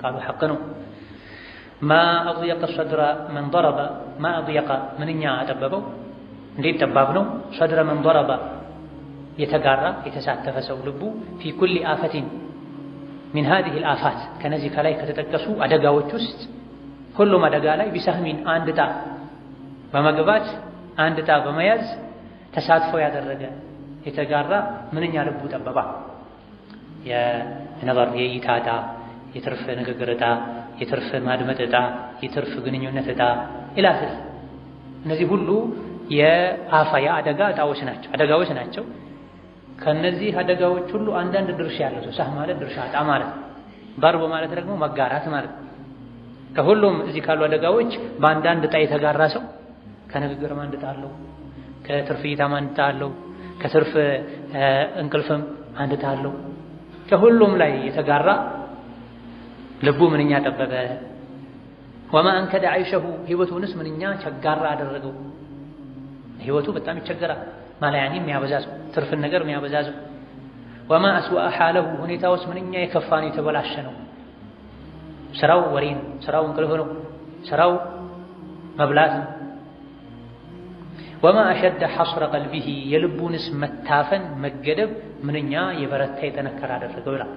ቃሉ ሐቅ ነው። ማ አضየቀ ሰድረ መን ضረበ ማ አضየቀ ምንኛ አጠበበው እንዴት ጠባብ ነው። ሰድረ መን ضረበ የተጋራ የተሳተፈ ሰው ልቡ ፊ ኩሊ አፈቲን ሚን ሃዚሂ አልአፋት ከነዚህ ከላይ ከተጠቀሱ አደጋዎች ውስጥ ሁሉም አደጋ ላይ ቢሰህሚን አንድ ዕጣ በመግባት አንድ ዕጣ በመያዝ ተሳትፎ ያደረገ የተጋራ ምንኛ ልቡ ጠበባ። የነበር የእይታ ዕጣ፣ የትርፍ ንግግር ዕጣ፣ የትርፍ ማድመጥ ዕጣ፣ የትርፍ ግንኙነት ዕጣ ኢላህ። እነዚህ ሁሉ የአፋ የአደጋ አደጋዎች ናቸው። ከነዚህ አደጋዎች ሁሉ አንዳንድ ድርሻ ያለው ሰው ሳህ ማለት ድርሻ ዕጣ ማለት ነው። ضرب ማለት ደግሞ መጋራት ማለት ነው። ከሁሉም እዚህ ካሉ አደጋዎች በአንዳንድ ዕጣ የተጋራ ሰው ከንግግርም አንድ ዕጣ አለው፣ ከትርፍ እይታም አንድ ዕጣ አለው፣ ከትርፍ እንቅልፍም አንድ ዕጣ አለው። ከሁሉም ላይ የተጋራ ልቡ ምንኛ ጠበበ። ወማ አንከደ አይሸሁ ህይወቱንስ ምንኛ ቸጋራ አደረገው። ህይወቱ በጣም ይቸገራል። ማላያኒ የሚያበዛዝ ትርፍን ነገር የሚያበዛዝ። ወማ አስወአ ሐለሁ ሁኔታውስ ምንኛ የከፋ ነው የተበላሸ ነው። ስራው ወሬ ነው፣ ስራው እንቅልፍ ነው፣ ስራው መብላት ነው። ወማ አሸደ ሐስረ ቀልቢሂ የልቡንስ መታፈን መገደብ ምንኛ የበረታ የጠነከረ አደረገው ይላል።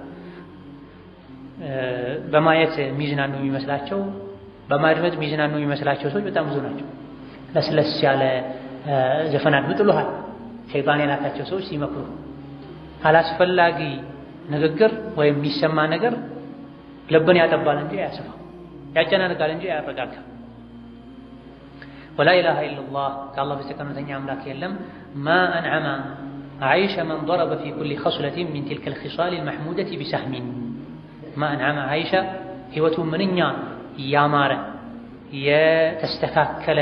በማየት ሚዝናኑ የሚመስላቸው በማድመጥ ሚዝናኑ የሚመስላቸው ሰዎች በጣም ብዙ ናቸው። ለስለስ ያለ ዘፈን አድምጥሉሃል ሸይጣን የላካቸው ሰዎች ሲመክሩ። አላስፈላጊ ንግግር ወይም የሚሰማ ነገር ልብን ያጠባል እንጂ አያሰፋም፣ ያጨናንቃል እንጂ አያረጋጋም። ወላ ኢላሃ ኢለላህ ከአላህ በስተቀር እውነተኛ አምላክ የለም። ማ አንዐመ አይሸ መን ضረበ ፊ ኩሊ ኸስለቲን ሚን ቲልከል ኺሳል አልመሕሙደቲ ቢሰህሚን። ማ አንዐመ አይሸ ህይወቱ ምንኛ ያማረ የተስተካከለ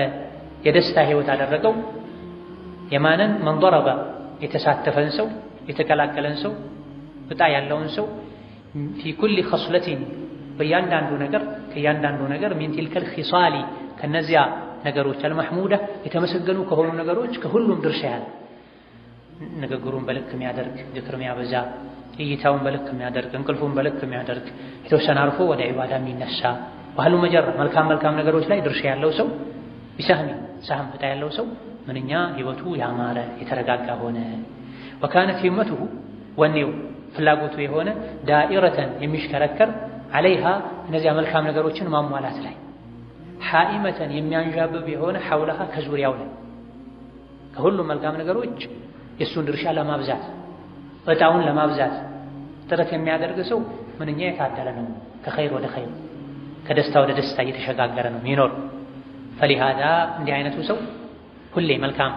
የደስታ ህይወት አደረገው። የማንን መን ضረበ የተሳተፈን ሰው የተቀላቀለን ሰው ዕጣ ያለውን ሰው ፊ ኩሊ ኸስለቲን በእያንዳንዱ ነገር ከእያንዳንዱ ነገር ሚን ቲልከል ኺሳሊ ከነዚያ ነገሮች አልመሕሙዳ የተመሰገኑ ከሆኑ ነገሮች ከሁሉም ድርሻ ያለ ንግግሩን በልክ የሚያደርግ ዝክር የሚያበዛ እይታውን በልክ የሚያደርግ እንቅልፉን በልክ የሚያደርግ የተወሰነ አርፎ ወደ ዒባዳ የሚነሳ ባህሉ መጀራ መልካም ነገሮች ላይ ድርሻ ያለው ሰው ቢሰህሚ ሳህም ዕጣ ያለው ሰው ምንኛ ህይወቱ ያማረ የተረጋጋ ሆነ። ወካነት ሂመቱሁ ወኔው ፍላጎቱ የሆነ ዳኢረተን የሚሽከረከር ዐለይሃ እነዚያ መልካም ነገሮችን ማሟላት ላይ ሓኢመተን የሚያንዣብብ የሆነ ሐውለሃ ከዙሪያው ላይ ከሁሉም መልካም ነገሮች የእሱን ድርሻ ለማብዛት እጣውን ለማብዛት ጥረት የሚያደርግ ሰው ምንኛ የታደለ ነው። ከኸይር ወደ ኸይር ከደስታ ወደ ደስታ እየተሸጋገረ ነው የሚኖር። ፈሊሃዛ እንዲህ አይነቱ ሰው ሁሌ መልካም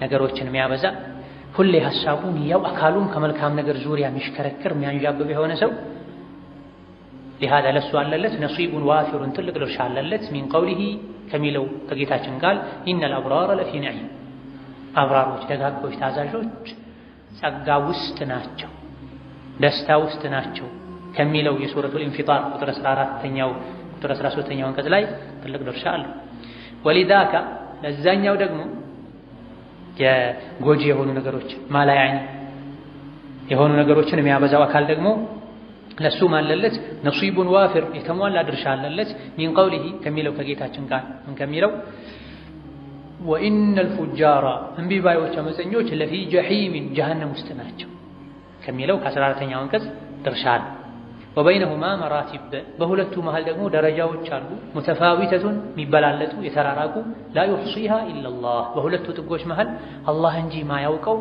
ነገሮችን የሚያበዛ ሁሌ ሐሳቡን ያው አካሉም ከመልካም ነገር ዙሪያ የሚሽከረክር የሚያንዣብብ የሆነ ሰው ሊሃዛ ለሱ አለለት ነሲቡን ዋፊሩን ትልቅ ድርሻ አለለት ሚን ቀውሊሂ ከሚለው ከጌታችን ቃል ኢነል አብራረ ለፊ ነዒም አብራሮች ደጋጎች ታዛዦች ጸጋ ውስጥ ናቸው ደስታ ውስጥ ናቸው ከሚለው የሱረቱል ኢንፊጣር ቁጥር 14ኛው ቁጥር 13ኛው አንቀጽ ላይ ትልቅ ድርሻ አለው። ወሊዛካ ለዛኛው ደግሞ የጎጂ የሆኑ ነገሮች ማላያኝ የሆኑ ነገሮችን የሚያበዛው አካል ደግሞ ለሱ ማለለት ነሲቡን ዋፊር የተሟላ ድርሻ አለለት ሚን ቀውሊሂ ከሚለው ከጌታችን ቃል ከሚለው ወኢነል ፉጃራ እንቢባዮች አመፀኞች ለፊ ጀሒሚን ጀሃነም ውስጥ ናቸው ከሚለው ከ14ኛው አንቀጽ ድርሻ አለ። ወበይነሁማ መራቲብ በሁለቱ መሃል ደግሞ ደረጃዎች አሉ። ሙተፋዊተቱን የሚበላለጡ የተራራቁ ላ ዩሕሲሃ ኢለላህ በሁለቱ ጥጎች መሃል አላህ እንጂ ማያውቀው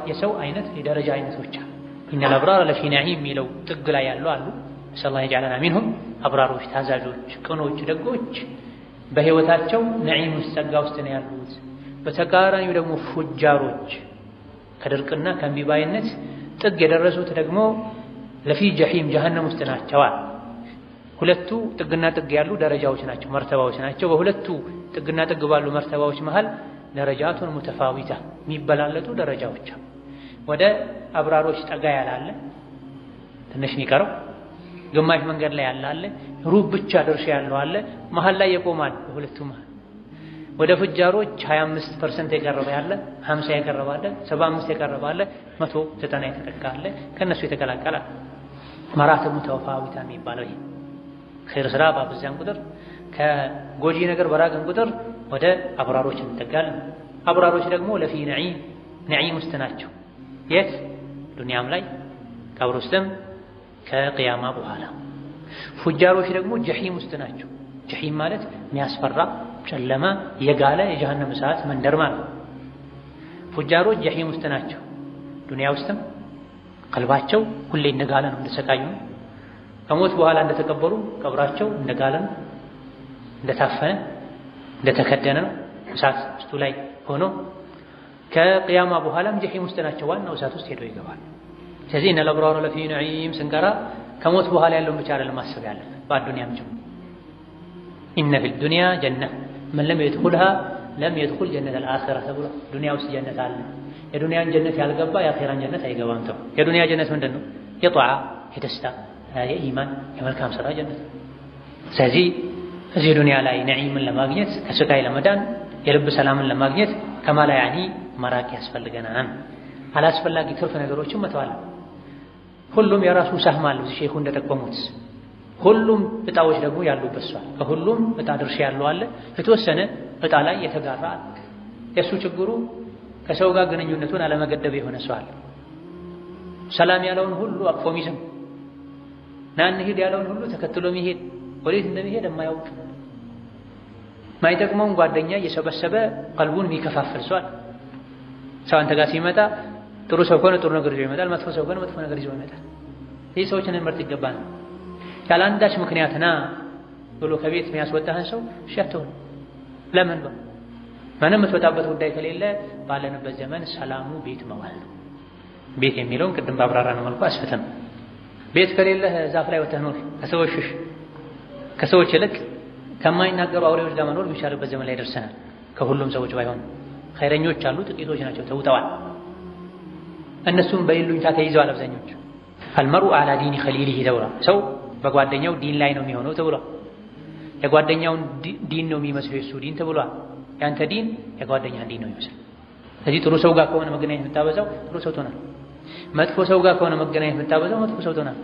የሰው አይነት የደረጃ አይነቶች አሉ። ኢነል አብራረ ለፊ ነዒም የሚለው ጥግ ላይ ያሉ አሉ። ነስአሉላህ የጀዐለና ሚንሁም አብራሮች ታዛዦች ቅኖች ደጎች በህይወታቸው ነዒም ውስጥ ጸጋ ውስጥ ነው ያሉት። በተቃራኒው ደግሞ ፉጃሮች ከድርቅና ከእምቢባይነት ጥግ የደረሱት ደግሞ ለፊ ጀሒም ጀሃነም ውስጥ ናቸው። ሁለቱ ጥግና ጥግ ያሉ ደረጃዎች ናቸው መርተባዎች ናቸው። በሁለቱ ጥግና ጥግ ባሉ መርተባዎች መሃል ደረጃቱን ሙተፋዊታ የሚበላለጡ ደረጃዎች ወደ አብራሮች ጠጋ ያላለ ትንሽ የሚቀረው ግማሽ መንገድ ላይ ያላለ ሩብ ብቻ ድርሻ ያለው አለ መሃል ላይ የቆማል በሁለቱ መሃል ወደ ፉጃሮች 25% የቀረበ ያለ 50 የቀረበ አለ 75 የቀረበ አለ 100 90 የተጠጋ አለ ከነሱ የተቀላቀለ መራተብ ሙተፋዊታ የሚባለው ይሄ ኸይር ስራ ባበዛን ቁጥር ከጎጂ ነገር በራቅን ቁጥር ወደ አብራሮች እንጠጋለን። አብራሮች ደግሞ ለፊ ነዒም ውስጥ ናቸው። የት ዱንያም ላይ ቀብር ውስጥም ከቂያማ በኋላ። ፉጃሮች ደግሞ ጀሒም ውስጥ ናቸው። ጀሒም ማለት የሚያስፈራ ጨለማ የጋለ የጀሃነም እሳት መንደር ማለት። ፉጃሮች ጀሒም ውስጥ ናቸው። ዱንያ ውስጥም ቀልባቸው ሁሌ እንደጋለ ነው እንደሰቃዩ ከሞት በኋላ እንደተቀበሩ ቀብራቸው እንደጋለ ነው እንደታፈነ እንደተከደነ ነው እሳት ውስጡ ላይ ሆኖ ከቂያማ በኋላም ጀሒም ውስጥ ናቸው። ዋናው እሳት ውስጥ ሄደው ይገባል። ስለዚህ ኢነል አብራረ ለፊ ነዒም ስንቀራ ከሞት በኋላ ያለውን ብቻ አይደለም ማሰብ ያለብን በአዱንያም ጭምር ኢነ ፊ ዱንያ ጀነ መን ለም የድኹልሃ ለም የድኹል ጀነተል አኺራ ተብሎ ዱንያ ውስጥ ጀነት አለ። የዱንያን ጀነት ያልገባ የአኺራን ጀነት አይገባም ተው። የዱንያ ጀነት ምንድን ነው? የጧዓ የደስታ የኢማን የመልካም ስራ ጀነት። ስለዚህ እዚህ ዱንያ ላይ ነዒምን ለማግኘት ከስቃይ ለመዳን የልብ ሰላምን ለማግኘት ከማላ ያኒ መራቅ ያስፈልገናል። አላስፈላጊ ትርፍ ነገሮችን መተዋል። ሁሉም የራሱ ሰህም አለው። እዚህ ሼኹ እንደጠቆሙት ሁሉም እጣዎች ደግሞ ያሉበት ሰው ከሁሉም እጣ ድርሻ ያለው አለ። የተወሰነ እጣ ላይ የተጋራ አለ። የሱ ችግሩ ከሰው ጋር ግንኙነቱን አለመገደብ የሆነ ሰው አለ። ሰላም ያለውን ሁሉ አቅፎ ሚስም ና እንሂድ ያለውን ሁሉ ተከትሎ የሚሄድ ወዴት እንደሚሄድ የማያውቅ ማይጠቅመውን ጓደኛ እየሰበሰበ ቀልቡን የሚከፋፍል ሰው አለ። ሰው አንተ ጋር ሲመጣ ጥሩ ሰው ከሆነ ጥሩ ነገር ይዞ ይመጣል፣ መጥፎ ሰው ከሆነ መጥፎ ነገር ይዞ ይመጣል። ይህ ሰዎችን እንመርጥ ይገባል። ያለ አንዳች ምክንያት ና ብሎ ከቤት የሚያስወጣህን ሰው እሺ አትሆን። ለምን ምንም የምትወጣበት ጉዳይ ከሌለ ባለንበት ዘመን ሰላሙ ቤት መዋል ነው። ቤት የሚለውን ቅድም ባብራራነው መልኩ አስፍተን ቤት ከሌለህ ዛፍ ላይ ወጥተህ ኖር። ከሰዎች ሽሽ። ከሰዎች ይልቅ ከማይናገሩ አውሬዎች ጋር መኖር የሚሻልበት ዘመን ላይ ደርሰናል። ከሁሉም ሰዎች ባይሆን ኸይረኞች አሉ፣ ጥቂቶች ናቸው ተውጠዋል። እነሱም በይሉኝታ ተይዘዋል አብዛኞቹ። አልመርኡ ዐላ ዲኒ ኸሊሊሂ ተብሏል። ሰው በጓደኛው ዲን ላይ ነው የሚሆነው ተብሏል። የጓደኛውን ዲን ነው የሚመስለው የሱ ዲን ተብሏል። ያንተ ዲን የጓደኛህን ዲን ነው የሚመስለው። ስለዚህ ጥሩ ሰው ጋር ከሆነ መገናኘት የምታበዛው ጥሩ ሰው ትሆናለህ። መጥፎ ሰው ጋር ከሆነ መገናኘት የምታበዛው መጥፎ ሰው ትሆናለህ።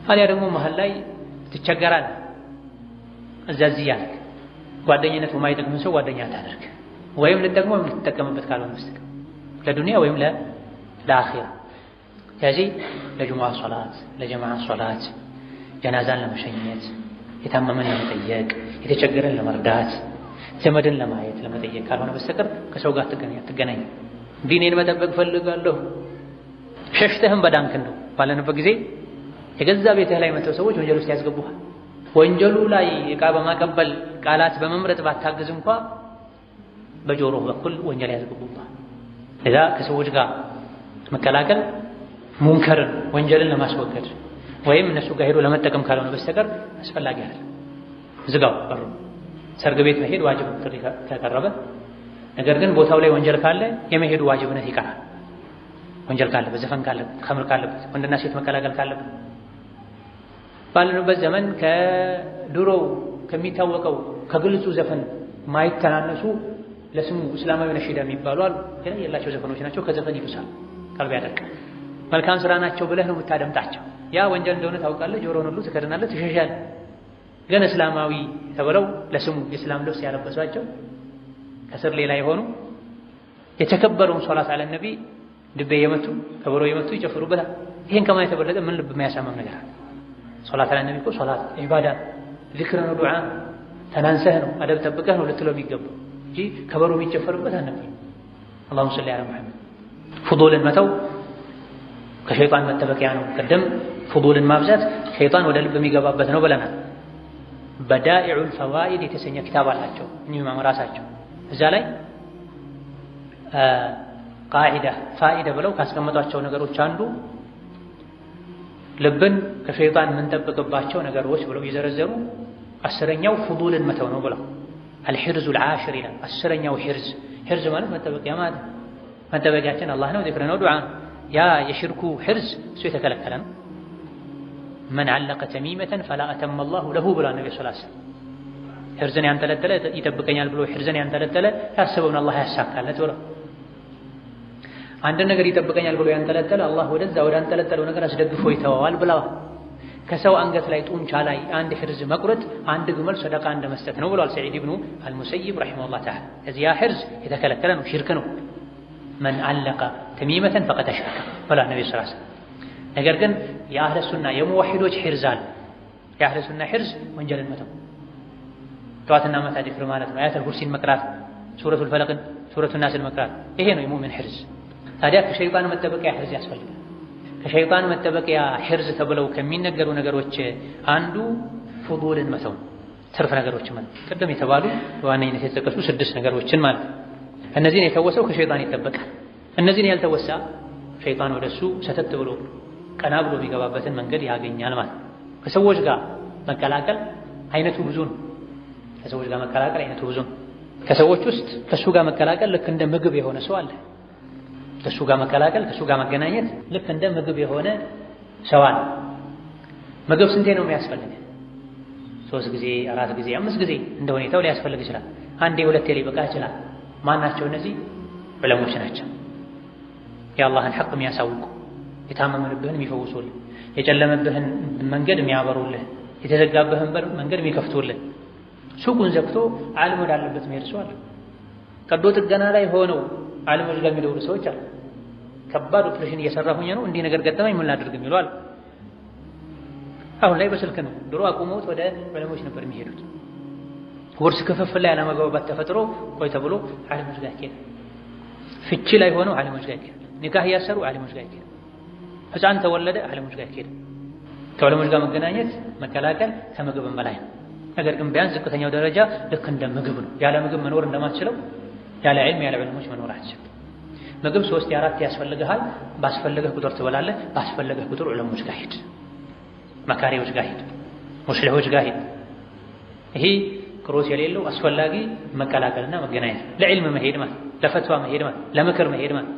ታዲያ ደግሞ መሀል ላይ ትቸገራለህ። እዛዚህ ያልክ ጓደኝነት የማይጠቅምን ሰው ጓደኛ አታደርግ። ወይም ልትጠቅመው ወይም ልትጠቀምበት ካልሆነ በስተቀር ለዱንያ ወይም ለአኺራ። ስለዚህ ለጁሙዓ ሶላት፣ ለጀማዓ ሶላት፣ ጀናዛን ለመሸኘት፣ የታመመን ለመጠየቅ፣ የተቸገረን ለመርዳት፣ ዘመድን ለማየት ለመጠየቅ ካልሆነ በስተቀር ከሰው ጋር አትገናኝ። ዲኔን መጠበቅ ፈልጋለሁ ሸሽተህም በዳንክ ነው ባለንበት ጊዜ የገዛ ቤትህ ላይ መተው ሰዎች ወንጀል ውስጥ ያስገቡሃል። ወንጀሉ ላይ ዕቃ በማቀበል ቃላት በመምረጥ ባታግዝ እንኳ በጆሮህ በኩል ወንጀል ያስገቡሃል። ለዛ ከሰዎች ጋር መቀላቀል ሙንከርን ወንጀልን ለማስወገድ ወይም እነሱ ጋር ሄዶ ለመጠቀም ካልሆነ በስተቀር አስፈላጊ አይደለም። ዝጋው በሩ። ሰርግ ቤት መሄድ ዋጅብ ጥሪ ከቀረበ ነገር ግን ቦታው ላይ ወንጀል ካለ የመሄዱ ዋጅብነት ይቀራል። ወንጀል ካለበት፣ ዘፈን ካለበት፣ ኸምር ካለበት፣ ወንድና ሴት መቀላቀል ካለበት ባለንበት ዘመን ከድሮው ከሚታወቀው ከግልጹ ዘፈን ማይተናነሱ ለስሙ እስላማዊ ነሺዳ የሚባሉ አሉ። የላቸው ዘፈኖች ናቸው። ከዘፈን ይብሳል፣ ቀልብ ያደርቃል። መልካም ስራ ናቸው ብለህ ነው የምታደምጣቸው። ያ ወንጀል እንደሆነ ታውቃለህ። ጆሮን ሁሉ ትከድናለህ፣ ትሸሻለህ። ግን እስላማዊ ተብለው ለስሙ የእስላም ልብስ ያለበሷቸው ከስር ሌላ የሆኑ የተከበረውን ሶላት አለ ነቢ ድቤ የመቱ ከበሮ የመቱ ይጨፍሩበታል። ይሄን ከማየት የበለጠ ምን ልብ የሚያሳምም ነገር አለ? ሶላት አለ ነቢ እኮ ሶላት ኢባዳ ዚክር ነው፣ ዱዓ ተናንሰህ ነው አደብ ጠብቀህ ነው ልትለው የሚገባው እንጂ ከበሮ የሚጨፈርበት አልነበረም። አላሁመ ሰሊ ዐላ ሙሐመድ። ፉዱልን መተው ከሸይጣን መጠበቂያ ነው። ቀደም ፉዱልን ማብዛት ሸይጣን ወደ ልብ የሚገባበት ነው ብለናል። በዳኢዑል ፈዋኢድ የተሰኘ ኪታብ አላቸው እኚህ ኢማም ራሳቸው። እዛ ላይ ቃዒዳ ፋኢዳ ብለው ካስቀመጧቸው ነገሮች አንዱ ልብን ከሸይጣን የምንጠብቅባቸው ነገሮች ብለው የዘረዘሩ 10ኛው ፉዱልን መተው ነው ብለው አልሒርዙል ዓሽር ይላል። 10ኛው ሒርዝ ማለት መጠበቂያ ማለት መጠበቂያችን አላህ ነው፣ ዚክር ነው፣ ዱዓ ነው። ያ የሽርኩ ሒርዝ እሱ የተከለከለ ነው። መን ዓለቀ ተሚመተን ፈላ አተመ አላሁ ለሁ ብሏል ነቢ ሰለላሁ ዐለይሂ ወሰለም። ሒርዝን ያንጠለጠለ ይጠብቀኛል ብሎ ሒርዝን ያንጠለጠለ ያሰበውን አላህ ያሳካለት ብለው አንድ ነገር ይጠብቀኛል ብሎ ያንጠለጠለ አላህ ወደዛ ወደ አንጠለጠለው ነገር አስደግፎ ይተዋዋል ብለዋል። ከሰው አንገት ላይ ጡንቻ ላይ አንድ ሒርዝ መቁረጥ አንድ ግመል ሰደቃ እንደመስጠት ነው ብለዋል ሰዒድ ኢብኑ አልሙሰይብ ረሒመሁላህ ተዓላ። እዚህ ያ ሒርዝ የተከለከለ ነው፣ ሽርክ ነው። መን ዓለቀ ተሚመተን ፈቀድ አሽረከ ብለዋል ነቢ ሰለላሁ ዐለይሂ ወሰለም። ነገር ግን የአህለ ሱና የሙወሒዶች ሒርዝ አለ። የአህለ ሱና ሒርዝ ወንጀልን መተው፣ ጠዋትና ማታ ዚክር ማለት ነው። አያተል ኩርሲን መቅራት፣ ሱረቱል ፈለቅን፣ ሱረቱን ናስን መቅራት፣ ይሄ ነው የሙእሚን ሒርዝ። ታዲያ ከሸይጣን መጠበቂያ ሒርዝ ያስፈልጋል። ከሸይጣን መጠበቂያ ሒርዝ ተብለው ከሚነገሩ ነገሮች አንዱ ፉዱልን መተው፣ ትርፍ ነገሮች ማለት ቅድም የተባሉ በዋነኝነት የተጠቀሱ 6 ነገሮችን ማለት ነው። እነዚህን የተወሰው ከሸይጣን ይጠበቃል። እነዚህን ያልተወሳ ሸይጣን ወደሱ ሰተት ብሎ ቀና ብሎ የሚገባበትን መንገድ ያገኛል ማለት ነው። ከሰዎች ጋር መቀላቀል አይነቱ ብዙ ነው። ከሰዎች ጋር መቀላቀል አይነቱ ብዙ ነው። ከሰዎች ውስጥ ከሱ ጋር መቀላቀል ልክ እንደ ምግብ የሆነ ሰው አለ። ከሱ ጋር መቀላቀል ከሱ ጋር መገናኘት ልክ እንደ ምግብ የሆነ ሰው አለ። ምግብ ስንቴ ነው የሚያስፈልግ? 3 ጊዜ፣ 4 ጊዜ፣ 5 ጊዜ እንደ ሁኔታው ሊያስፈልግ ይችላል። አንዴ 2 ሊበቃ ይችላል። ማን ናቸው እነዚህ? ዑለሞች ናቸው። የአላህን ሐቅ የሚያሳውቁ፣ የታመመብህን የሚፈውሱልህ፣ የጨለመብህን መንገድ የሚያበሩልህ፣ የተዘጋብህን መንገድ የሚከፍቱልህ። ሱቁን ዘግቶ ዓለም ወዳለበት መሄድ ሰው አለ። ቀዶ ጥገና ላይ ሆነው ዓለሞች ጋር የሚደውሉ ሰዎች አሉ። ከባድ ኦፕሬሽን እየሰራሁኝ ነው እንዲህ ነገር ገጠመኝ ምን ላድርግ የሚሉ አሉ። አሁን ላይ በስልክ ነው። ድሮ አቁመውት ወደ ዑለሞች ነበር የሚሄዱት። ውርስ ክፍፍል ላይ አለመግባባት ተፈጥሮ ቆይ ተብሎ ዓለሞች ጋር ይሄዳል። ፍቺ ላይ ሆነው ዓለሞች ጋር ይሄዳል። ኒካህ ያሰሩ ዓለሞች ጋር ይሄዳል። ሕፃን ተወለደ ዓለሞች ጋር ይሄዳል። ከዑለሞች ጋር መገናኘት መቀላቀል ከምግብም በላይ ነው። ነገር ግን ቢያንስ ዝቅተኛው ደረጃ ልክ እንደ ምግብ ነው። ያለ ምግብ መኖር እንደማትችለው ያለ ዒልም ያለ ዑለሞች መኖር አትችልም። ምግብ 3 4 ያስፈልግሃል። ባስፈለገህ ቁጥር ትበላለህ። ባስፈለገህ ቁጥር ዑለሞች ጋር ሂድ፣ መካሪዎች ጋር ሂድ፣ ሙስሊሆች ጋር ሂድ። ይሄ ክሮስ የሌለው አስፈላጊ መቀላቀልና መገናኘት፣ ለዕልም መሄድ ማለት፣ ለፈትዋ መሄድ ማለት፣ ለምክር መሄድ ማለት፣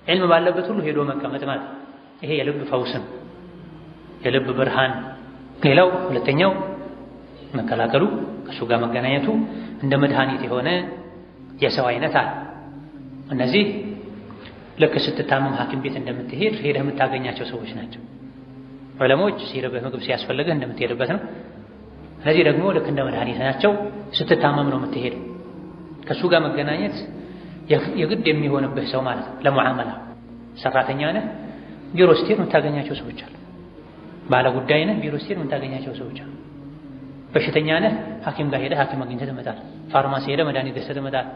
ዕልም ባለበት ሁሉ ሄዶ መቀመጥ ማለት። ይሄ የልብ ፈውስን የልብ ብርሃን። ሌላው ሁለተኛው መቀላቀሉ ከሱ ጋር መገናኘቱ እንደ መድኃኒት የሆነ የሰው አይነት አለ። እነዚህ ልክ ስትታመም ሐኪም ቤት እንደምትሄድ ሄደህ የምታገኛቸው ሰዎች ናቸው። ዑለሞች ሲርብህ ምግብ ሲያስፈልግህ እንደምትሄድበት ነው። እነዚህ ደግሞ ልክ እንደ መድኃኒት ናቸው። ስትታመም ነው የምትሄድ። ከሱ ጋር መገናኘት የግድ የሚሆንብህ ሰው ማለት ነው። ለሙዓመላ ሰራተኛ ነህ፣ ቢሮ ስትሄድ የምታገኛቸው ሰዎች አሉ። ባለ ጉዳይ ነህ፣ ቢሮ ስትሄድ የምታገኛቸው ሰዎች አሉ። በሽተኛ ነህ ሐኪም ጋር ሄደህ ሐኪም አግኝተህ ትመጣለህ። ፋርማሲ ሄደህ መድኃኒት ገዝተህ ትመጣለህ።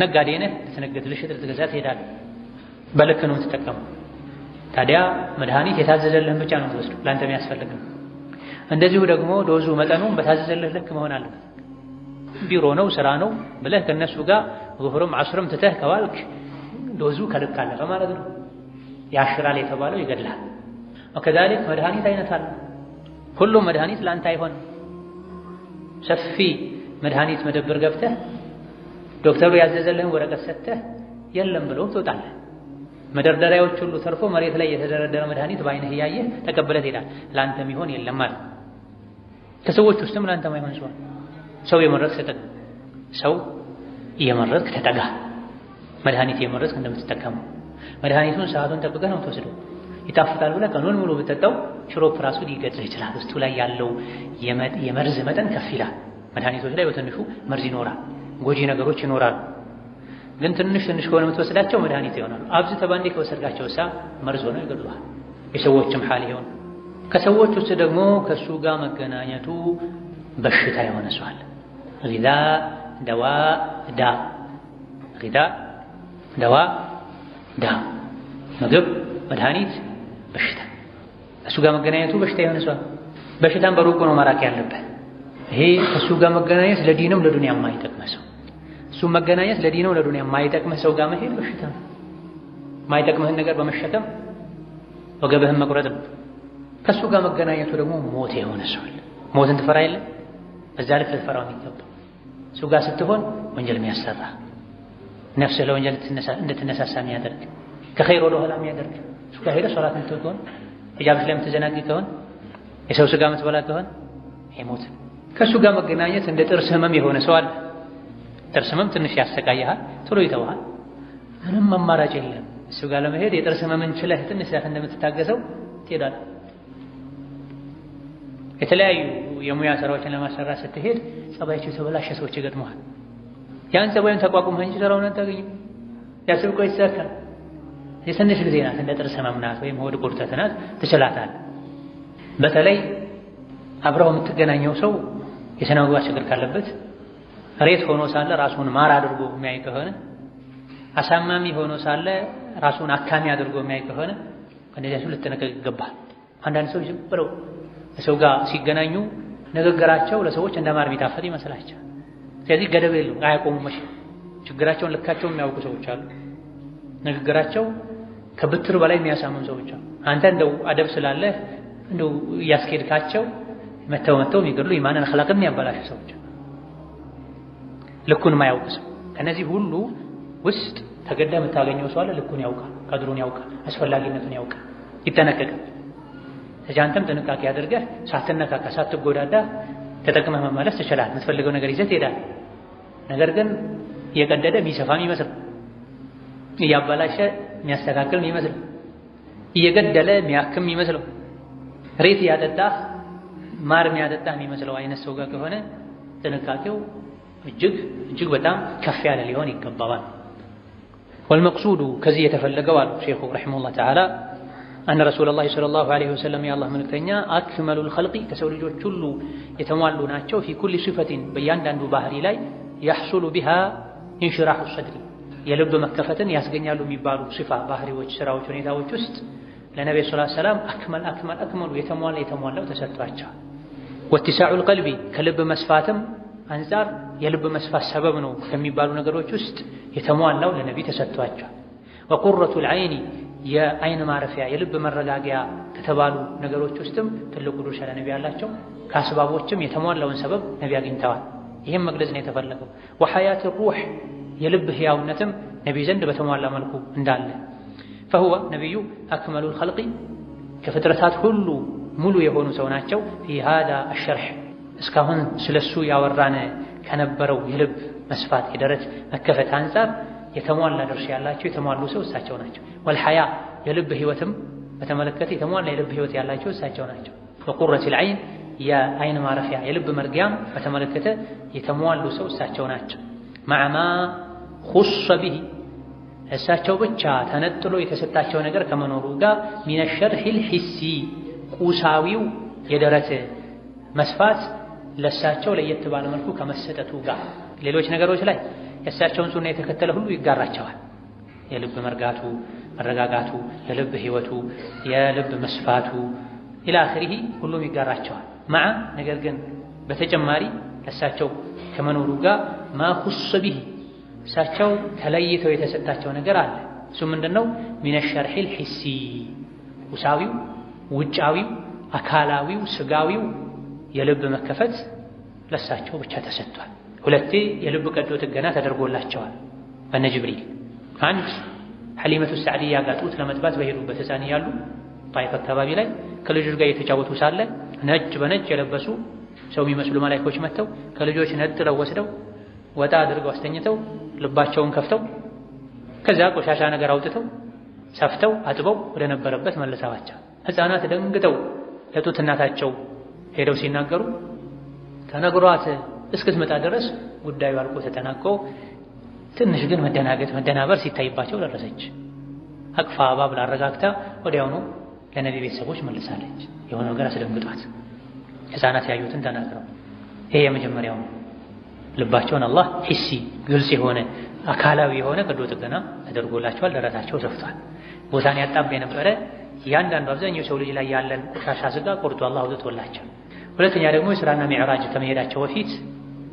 ነጋዴ ነህ ልትነግድ ልሽጥ ልትገዛ ትሄዳለህ። በልክ ነው የምትጠቀመው። ታዲያ መድኃኒት የታዘዘልህን ብቻ ነው የምትወስደው ለአንተ የሚያስፈልግ ነው። እንደዚሁ ደግሞ ዶዙ መጠኑም በታዘዘልህ ልክ መሆን አለበት። ቢሮ ነው ስራ ነው ብለህ ከነሱ ጋር ዙህርም ዐስርም ትተህ ከዋልክ ዶዙ ከልክ አለፈ ማለት ነው። ያሽራል የተባለው ይገድልሃል። ወከዛሊክ መድኃኒት አይነት አለ። ሁሉም መድኃኒት ለአንተ አይሆንም። ሰፊ መድኃኒት መደብር ገብተህ ዶክተሩ ያዘዘልህን ወረቀት ሰጥተህ የለም ብሎ ትወጣለህ። መደርደሪያዎች ሁሉ ተርፎ መሬት ላይ የተደረደረ መድኃኒት በአይንህ እያየህ ተቀብለህ ትሄዳለህ። ለአንተ የሚሆን የለም ማለት ነው። ከሰዎች ውስጥም ለአንተ ማይሆን ሰው የመረጥክ ተጠጋ። ሰው የመረጥክ ተጠጋ። መድኃኒት የመረጥክ እንደምትጠቀመው መድኃኒቱን ሰዓቱን ጠብቀህ ነው የምትወስደው። ይጣፍጣል ብለህ ቀኑን ሙሉ ብትጠጣው ሽሮፕ ራሱ ሊገድልህ ይችላል። ውስጡ ላይ ያለው የመርዝ መጠን ከፍ ይላል። መድኃኒቶች ላይ በትንሹ መርዝ ይኖራል፣ ጎጂ ነገሮች ይኖራሉ። ግን ትንሽ ከሆነ የምትወስዳቸው መድኃኒት ይሆናሉ። አብዝተህ ባንዴ ከወሰድካቸው መርዝ ሆነው ይገድሉሃል። የሰዎችም ሐል ይሆን። ከሰዎች ውስጥ ደግሞ ከእሱ ጋር መገናኘቱ በሽታ የሆነ ሰው አለ። ጊዛ ደዋ ዳ ጊዛ ደዋ ዳ ምግብ መድኃኒት በሽታ ከእሱ ጋር መገናኘቱ በሽታ የሆነ ሰው በሽታን በሩቁ ነው ማራቅ ያለበት። ይሄ ከእሱ ጋር መገናኘት ለዲንም ለዱንያ የማይጠቅመህ ሰው እሱ መገናኘት ለዲንም ለዱንያ የማይጠቅመህ ሰው ጋር መሄድ በሽታ ነው። የማይጠቅምህን ነገር በመሸከም ወገብህን መቁረጥ ነው። ከእሱ ጋር መገናኘቱ ደግሞ ሞት የሆነ ሰው አለ። ሞትን ትፈራ የለ በዛ ልክ ልትፈራው የሚገባ እሱ ጋር ስትሆን ወንጀል የሚያሰራ ነፍስህ ለወንጀል እንድትነሳሳ የሚያደርግ ከኸይር ወደ ኋላ የሚያደርግ እሱ ጋር ሄደህ ሶላት የምትተው ከሆነ ሂጃብሽ ላይ የምትዘናጊ ከሆነ የሰው ስጋ የምትበላ ከሆነ ይሄ ሞት። ከእሱ ጋር መገናኘት እንደ ጥርስ ህመም የሆነ ሰው አለ። ጥርስ ህመም ትንሽ ያሰቃይሃል፣ ቶሎ ይተውሃል። ምንም አማራጭ የለም። እሱ ጋር ለመሄድ የጥርስ ህመምን ችለህ ትንሽ ሰዓት እንደምትታገሰው ትሄዳለህ። የተለያዩ የሙያ ስራዎችን ለማሰራት ስትሄድ ጸባያቸው የተበላሸ ሰዎች ይገጥመዋል። ያን ጸባዩን ተቋቁመህ እንጂ ስራውን አታገኝም። ያስብቆ ይሳካል። የትንሽ ጊዜ ናት፣ እንደ ጥርስ ህመም ናት ወይም ሆድ ቁርጠት ናት፣ ትችላታለህ። በተለይ አብረው የምትገናኘው ሰው የስነ ምግባር ችግር ካለበት ሬት ሆኖ ሳለ ራሱን ማር አድርጎ የሚያይ ከሆነ አሳማሚ ሆኖ ሳለ ራሱን አካሚ አድርጎ የሚያይ ከሆነ ከነዚያ ሁሉ ልትጠነቀቅ ይገባል። አንዳንድ ሰዎች ዝም ብለው ከሰው ጋር ሲገናኙ ንግግራቸው ለሰዎች እንደ ማር የሚጣፍጥ ይመስላቸዋል። ስለዚህ ገደብ የለውም፣ አያቆሙም። ችግራቸውን ልካቸውን የሚያውቁ ሰዎች አሉ። ንግግራቸው ከብትር በላይ የሚያሳምኑ ሰዎች አሉ። አንተ እንደው አደብ ስላለህ እንደው እያስኬድካቸው መተው የሚገድሉ ኢማንን አኽላቅን ያበላሹ ሰዎች ልኩን ማያውቅ ሰው። ከነዚህ ሁሉ ውስጥ ተገዳ የምታገኘው ሰው አለ። ልኩን ያውቃል፣ ቀድሩን ያውቃል፣ አስፈላጊነቱን ያውቃል፣ ይጠነቀቃል። ስለዚህ አንተም ጥንቃቄ አድርገህ ሳትነካካ ሳትጎዳዳ ተጠቅመህ መመለስ ትችላለህ። የምትፈልገው ነገር ይዘህ ትሄዳለህ። ነገር ግን እየቀደደ የሚሰፋም ይመስል እያበላሸ የሚያስተካክል ይመስል እየገደለ የሚያክም ይመስለው ሬት ያጠጣህ ማር የሚያጠጣህ የሚመስለው አይነት ሰው ጋር ከሆነ ጥንቃቄው እጅግ በጣም ከፍ ያለ ሊሆን ይገባዋል። ወልመቅሱዱ ከዚህ የተፈለገው አሉ ሼኹ ረሒመሁላህ ተዓላ አነ ረሱለላህ ሰለላሁ ዐለይሂ ወሰለም የአላህ መልእክተኛ አክመሉል ኸልቂ ከሰው ልጆች ሁሉ የተሟሉ ናቸው። ፊ ኩሊ ሲፈቲን በእያንዳንዱ ባህሪ ላይ የሕሱሉ ቢሃ ኢንሽራሑ ሰድሪ የልብ መከፈትን ያስገኛሉ የሚባሉ ሲፋ ባህሪዎች፣ ስራዎች፣ ሁኔታዎች ውስጥ ለነቢዩ ሰለላሁ ዐለይሂ ወሰለም አክመሉ የተሟላው ተሰጥቷቸዋል። ወትሳዑል ቀልቢ ከልብ መስፋትም አንጻር የልብ መስፋት ሰበብ ነው ከሚባሉ ነገሮች ውስጥ የተሟላው ለነቢ ተሰጥቷቸዋል። ወቁረቱል ዐይኒ የአይን ማረፊያ የልብ መረጋጊያ ከተባሉ ነገሮች ውስጥም ትልቁ ድርሻ ለነቢ ያላቸው ከአስባቦችም የተሟላውን ሰበብ ነቢ አግኝተዋል። ይህም መግለጽ ነው የተፈለገው። ወሐያት ሩህ የልብ ህያውነትም ነቢ ዘንድ በተሟላ መልኩ እንዳለ ፈሁወ ነቢዩ አክመሉል ኸልቂ ከፍጥረታት ሁሉ ሙሉ የሆኑ ሰው ናቸው። ፊ ሃዛ አሸርሕ እስካሁን ስለሱ ያወራን ከነበረው የልብ መስፋት የደረት መከፈት አንጻር የተሟላ ድርሻ ያላቸው የተሟሉ ሰው እሳቸው ናቸው። ወልሐያ የልብ ህይወትም በተመለከተ የተሟላ የልብ ህይወት ያላቸው እሳቸው ናቸው። ወቁረቱል ዐይን የአይን ማረፊያ የልብ መርጊያም በተመለከተ የተሟሉ ሰው እሳቸው ናቸው። ማዕማ ኹሰ ቢሂ እሳቸው ብቻ ተነጥሎ የተሰጣቸው ነገር ከመኖሩ ጋር ሚነ ሸርሒል ሒሲ ቁሳዊው የደረት መስፋት ለሳቸው ለየት ባለ መልኩ ከመሰጠቱ ጋር ሌሎች ነገሮች ላይ የእሳቸውን ሱና የተከተለ ሁሉ ይጋራቸዋል። የልብ መርጋቱ፣ መረጋጋቱ፣ የልብ ህይወቱ፣ የልብ መስፋቱ ኢላ አኺሪሂ ሁሉም ይጋራቸዋል። ነገር ግን በተጨማሪ ለእሳቸው ከመኖሩ ጋር ማኹስ ቢሂ እሳቸው ተለይተው የተሰጣቸው ነገር አለ። እሱ ምንድነው? ሚነ ሸርሒል ሒሲ ውሳዊው፣ ውጫዊው፣ አካላዊው፣ ስጋዊው የልብ መከፈት ለእሳቸው ብቻ ተሰጥቷል። ሁለቴ የልብ ቀዶ ጥገና ተደርጎላቸዋል በነ ጅብሪል። አንድ ሐሊመቱ ሰዕዲያ ጋር ጡት ለመጥባት በሄዱበት ሕፃን እያሉ ጣይፍ አካባቢ ላይ ከልጆች ጋር እየተጫወቱ ሳለ ነጭ በነጭ የለበሱ ሰው የሚመስሉ መላእክቶች መጥተው ከልጆች ነጥለው ወስደው ወጣ አድርገው አስተኝተው ልባቸውን ከፍተው ከዛ ቆሻሻ ነገር አውጥተው ሰፍተው አጥበው ወደ ነበረበት መለሳዋቸው። ሕፃናት ደንግጠው ለጡት እናታቸው ሄደው ሲናገሩ ተነግሯት እስክትመጣ ድረስ ጉዳዩ አልቆ ተጠናቆ ትንሽ ግን መደናበር ሲታይባቸው ደረሰች። አቅፋ አባብላ አረጋግታ ወዲያውኑ ለነቢ ቤተሰቦች መልሳለች። የሆነ ነገር አስደንግጧት ሕፃናት ያዩትን ተናግረው ይሄ የመጀመሪያው ነው። ልባቸውን አላህ ሂሲ ግልጽ የሆነ አካላዊ የሆነ ቀዶ ጥገና ተደርጎላቸዋል። ደረታቸው ሰፍቷል። ቦታን ያጣብ የነበረ እያንዳንዱ አብዛኛው ሰው ልጅ ላይ ያለን ቆሻሻ ስጋ ቆርጦ አላህ አውጥቶላቸው። ሁለተኛ ደግሞ ኢስራና ሚዕራጅ ከመሄዳቸው በፊት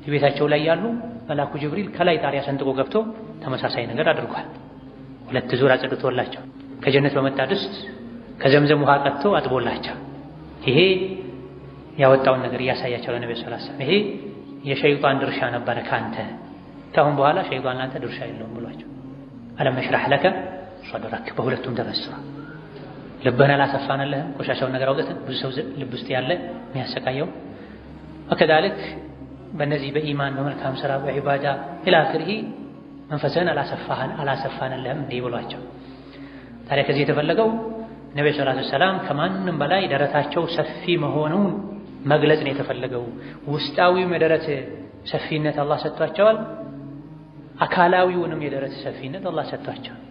ቤታቸው ላይ ያሉ መላኩ ጅብሪል ከላይ ጣሪያ ሰንጥቆ ገብቶ ተመሳሳይ ነገር አድርጓል። 2 ዙር አጽድቶላቸው ከጀነት በመጣ ድስት ከዘምዘም ውሃ ቀጥቶ አጥቦላቸው ይሄ ያወጣውን ነገር እያሳያቸው ለነብዩ ሰለላሁ ዐለይሂ ወሰለም ይሄ የሸይጣን ድርሻ ነበረ ካንተ ካሁን በኋላ ሸይጣን ላንተ ድርሻ የለውም ብሏቸው አለም ነሽራህ ለከ ሰድረክ በሁለቱም ተፈስሯል። ልብህን አላሰፋንልህም ቆሻሻውን ነገር አውጥተን ብዙ ሰው ልብ ውስጥ ያለ የሚያሰቃየው ወከዛልክ በእነዚህ በኢማን በመልካም ሥራ በዒባዳ ኢላ አኺሪሂ መንፈስህን አላሰፋንልህም እንዲህ ብሏቸው። ታዲያ ከዚህ የተፈለገው ነብዩ ሰለላሁ ዐለይሂ ወሰለም ከማንም በላይ ደረታቸው ሰፊ መሆኑን መግለጽ ነው የተፈለገው። ውስጣዊው የደረት ሰፊነት አላህ ሰጥቷቸዋል። አካላዊውንም የደረት ሰፊነት አላህ ሰጥቷቸዋል።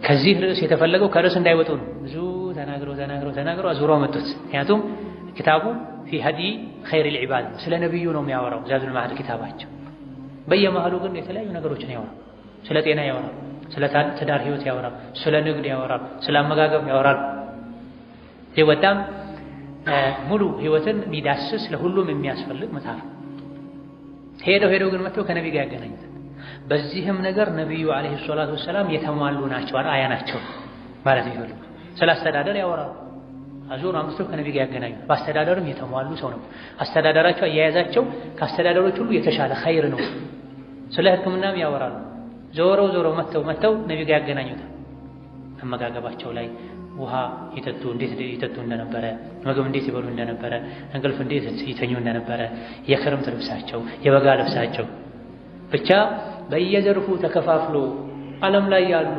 ከዚህ ርዕስ የተፈለገው ከርዕስ እንዳይወጡ ነው። ብዙ ተናግረው አዙረው መጡት። ምክንያቱም ኪታቡ ፊ ሀዲ ኸይሪል ዒባድ ስለ ነብዩ ነው የሚያወራው ዛዱል መዓድ ኪታባቸው። በየመሃሉ ግን የተለያዩ ነገሮችን ያወራል። ስለ ጤና ያወራል፣ ስለ ትዳር ህይወት ያወራል፣ ስለ ንግድ ያወራል፣ ስለ አመጋገብ ያወራል። በጣም ሙሉ ህይወትን የሚዳስስ ለሁሉም የሚያስፈልግ መጽሐፍ። ሄደው ግን መጥተው ከነቢ ጋር ያገናኙት። በዚህም ነገር ነብዩ አለይሂ ሰላቱ ወሰላም የተሟሉ ናቸው፣ አርአያ ናቸው ማለት ይፈልጉ። ስለ አስተዳደር ያወራሉ። አዙር አምስቶ ከነቢ ጋር ያገናኙት። በአስተዳደርም የተሟሉ ሰው ነው። አስተዳደራቸው አያያዛቸው ከአስተዳደሮች ሁሉ የተሻለ ኸይር ነው። ስለ ሕክምናም ያወራሉ። ዞረው መጥተው ነቢ ጋር ያገናኙታል። አመጋገባቸው ላይ ውሃ ይጠጡ እንዴት ይጠጡ እንደነበረ፣ ምግብ እንዴት ይበሉ እንደነበረ፣ እንቅልፍ እንዴት ይተኙ እንደነበረ፣ የክረምት ልብሳቸው፣ የበጋ ልብሳቸው ብቻ በየዘርፉ ተከፋፍሎ ዓለም ላይ ያሉ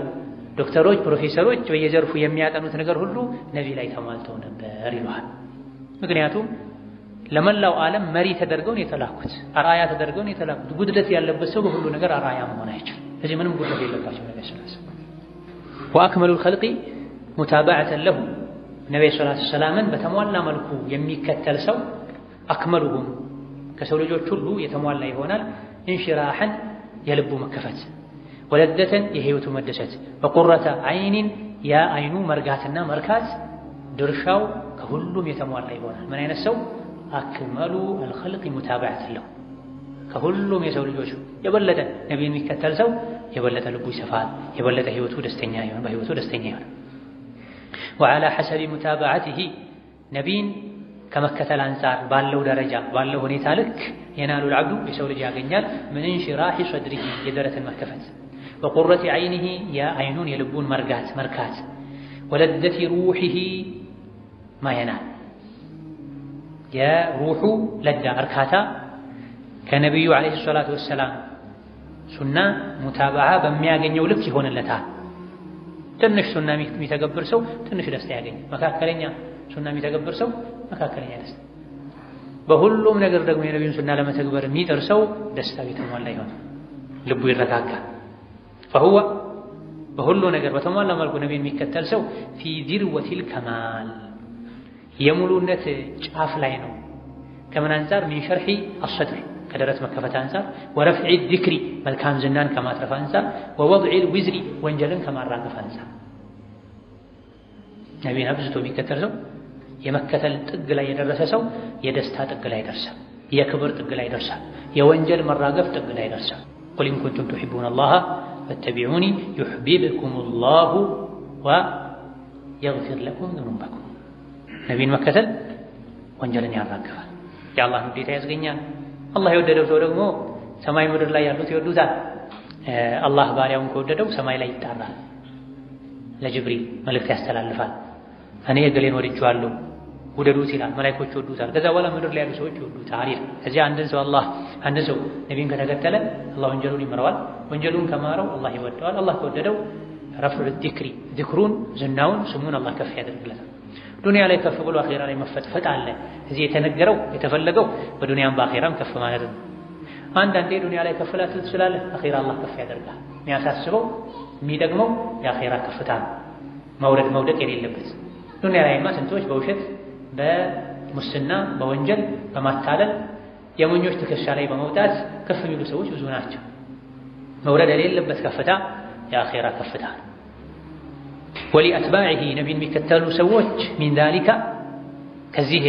ዶክተሮች፣ ፕሮፌሰሮች በየዘርፉ የሚያጠኑት ነገር ሁሉ ነቢ ላይ ተሟልተው ነበር ይሏል። ምክንያቱም ለመላው ዓለም መሪ ተደርገው ነው የተላኩት፣ አርአያ ተደርገው ነው የተላኩት። ጉድለት ያለበት ሰው በሁሉ ነገር አርአያ መሆን አይችልም። ስለዚህ ምንም ጉድለት የለባቸው ነብዩ ሰለላሁ ዐለይሂ ወሰለም። ወአክመሉል ኸልቂ ሙታበዐተን ለሁ ነብዩ ሰለላሁ ዐለይሂ ወሰለምን በተሟላ መልኩ የሚከተል ሰው አክመሉሁም ከሰው ልጆች ሁሉ የተሟላ ይሆናል። እንሽራሐን የልቡ መከፈት፣ ወለደተን የህይወቱ መደሰት፣ በቁረተ አይኒን የአይኑ መርጋትና መርካት ድርሻው ከሁሉም የተሟላ ይሆናል። ምን አይነት ሰው? አክመሉ አልኸልቂ ሙታበዐተን ለሁ ከሁሉም የሰው ልጆች የበለጠ ነቢይን የሚከተል ሰው የበለጠ ልቡ ይሰፋል፣ የበለጠ ህይወቱ ደስተኛ ይሆናል፣ በህይወቱ ደስተኛ ይሆናል። ወዐላ ሐሰቢ ሙታበዐቲሂ ነቢይን ከመከተል አንፃር ባለው ደረጃ ባለው ሁኔታ ልክ የናሉል ዐብዱ የሰው ልጅ ያገኛል ምን እንሽራሒ ሰድሪሂ የደረትን መከፈት፣ ወቁረቲ ዐይኒሂ የአይኑን የልቡን መርካት፣ ወለደቲ ሩሒሂ ማየናል የሩሑ ለዳ እርካታ ከነቢዩ ዓለይሂ ሰላቱ ወሰላም ሱና ሙታበዓ በሚያገኘው ልክ ይሆንለታል። ትንሽ ሱና የሚተገብር ሰው ትንሽ ደስታ ያገኛል። መካከለኛ ሱና የሚተገብር ሰው መካከለኛ ደስታ። በሁሉም ነገር ደግሞ የነቢዩን ሱና ለመተግበር የሚጥር ሰው ደስታው የተሟላ ይሆናል፣ ልቡ ይረጋጋል። ፈሁወ በሁሉ ነገር በተሟላ መልኩ ነቢዩን የሚከተል ሰው ፊ ዚርወቲል ከማል የሙሉነት ጫፍ ላይ ነው፣ ከምን አንፃር ሚን ሸርሒ አስሰድር ከደረት መከፈት አንፃር ወረፍዒ ዚክሪ መልካም ዝናን ከማትረፍ አንፃር ወወድዒ ዊዝሪ ወንጀልን ከማራገፍ አንፃር ነቢይን አብዝቶ የሚከተል ሰው የመከተል ጥግ ላይ የደረሰ ሰው የደስታ ጥግ ላይ ይደርሳል፣ የክብር ጥግ ላይ ይደርሳል፣ የወንጀል መራገፍ ጥግ ላይ ይደርሳል። ቁል ኢን ኩንቱም ቱሒቡነ አላህ ፈተቢዑኒ ዩሕቢብኩሙላሁ ወየግፊር ለኩም ዙኑበኩም። ነቢይን መከተል ወንጀልን ያራግፋል፣ የአላህን ውዴታ ያስገኛል። አላህ የወደደው ሰው ደግሞ ሰማይ ምድር ላይ ያሉት ይወዱታል። አላህ ባሪያውን ከወደደው ሰማይ ላይ ይጣራል፣ ለጅብሪል መልእክት ያስተላልፋል። እኔ እገሌን ወድጄዋለሁ ውደዱት ይላል፣ መላእክቶች ይወዱታል። ከዛ በኋላ ምድር ላይ ያሉ ሰዎች ይወዱታል ይላል። ከዚያ አንድን ሰው ነቢይን ከተከተለ አላህ ወንጀሉን ይምረዋል፣ ወንጀሉን ከማረው አላህ ይወደዋል። አላህ ከወደደው ረፍዑ ዚክሪ ዚክሩን ዝናውን ስሙን አላህ ከፍ ያደርግለታል። ዱንያ ላይ ከፍ ብሎ አኺራ ላይ መፈጥፈጥ አለ። እዚህ የተነገረው የተፈለገው በዱንያም በአኺራም ከፍ ማለት ነው። አንዳንዴ ዱንያ ላይ ከፍ ላትል ትችላለህ፣ አኺራ አላህ ከፍ ያደርጋል። የሚያሳስበው የሚደግመው የአኺራ ከፍታ ነው፣ መውደቅ የሌለበት። ዱንያ ላይማ ስንቶች በውሸት በሙስና በወንጀል በማታለል የሞኞች ትከሻ ላይ በመውጣት ከፍ የሚሉ ሰዎች ብዙ ናቸው። መውረድ የሌለበት ከፍታ የአኺራ ከፍታ ነው። ወሊአትባዒሂ ነቢይን የሚከተሉ ሰዎች ሚን ዛሊካ ከዚህ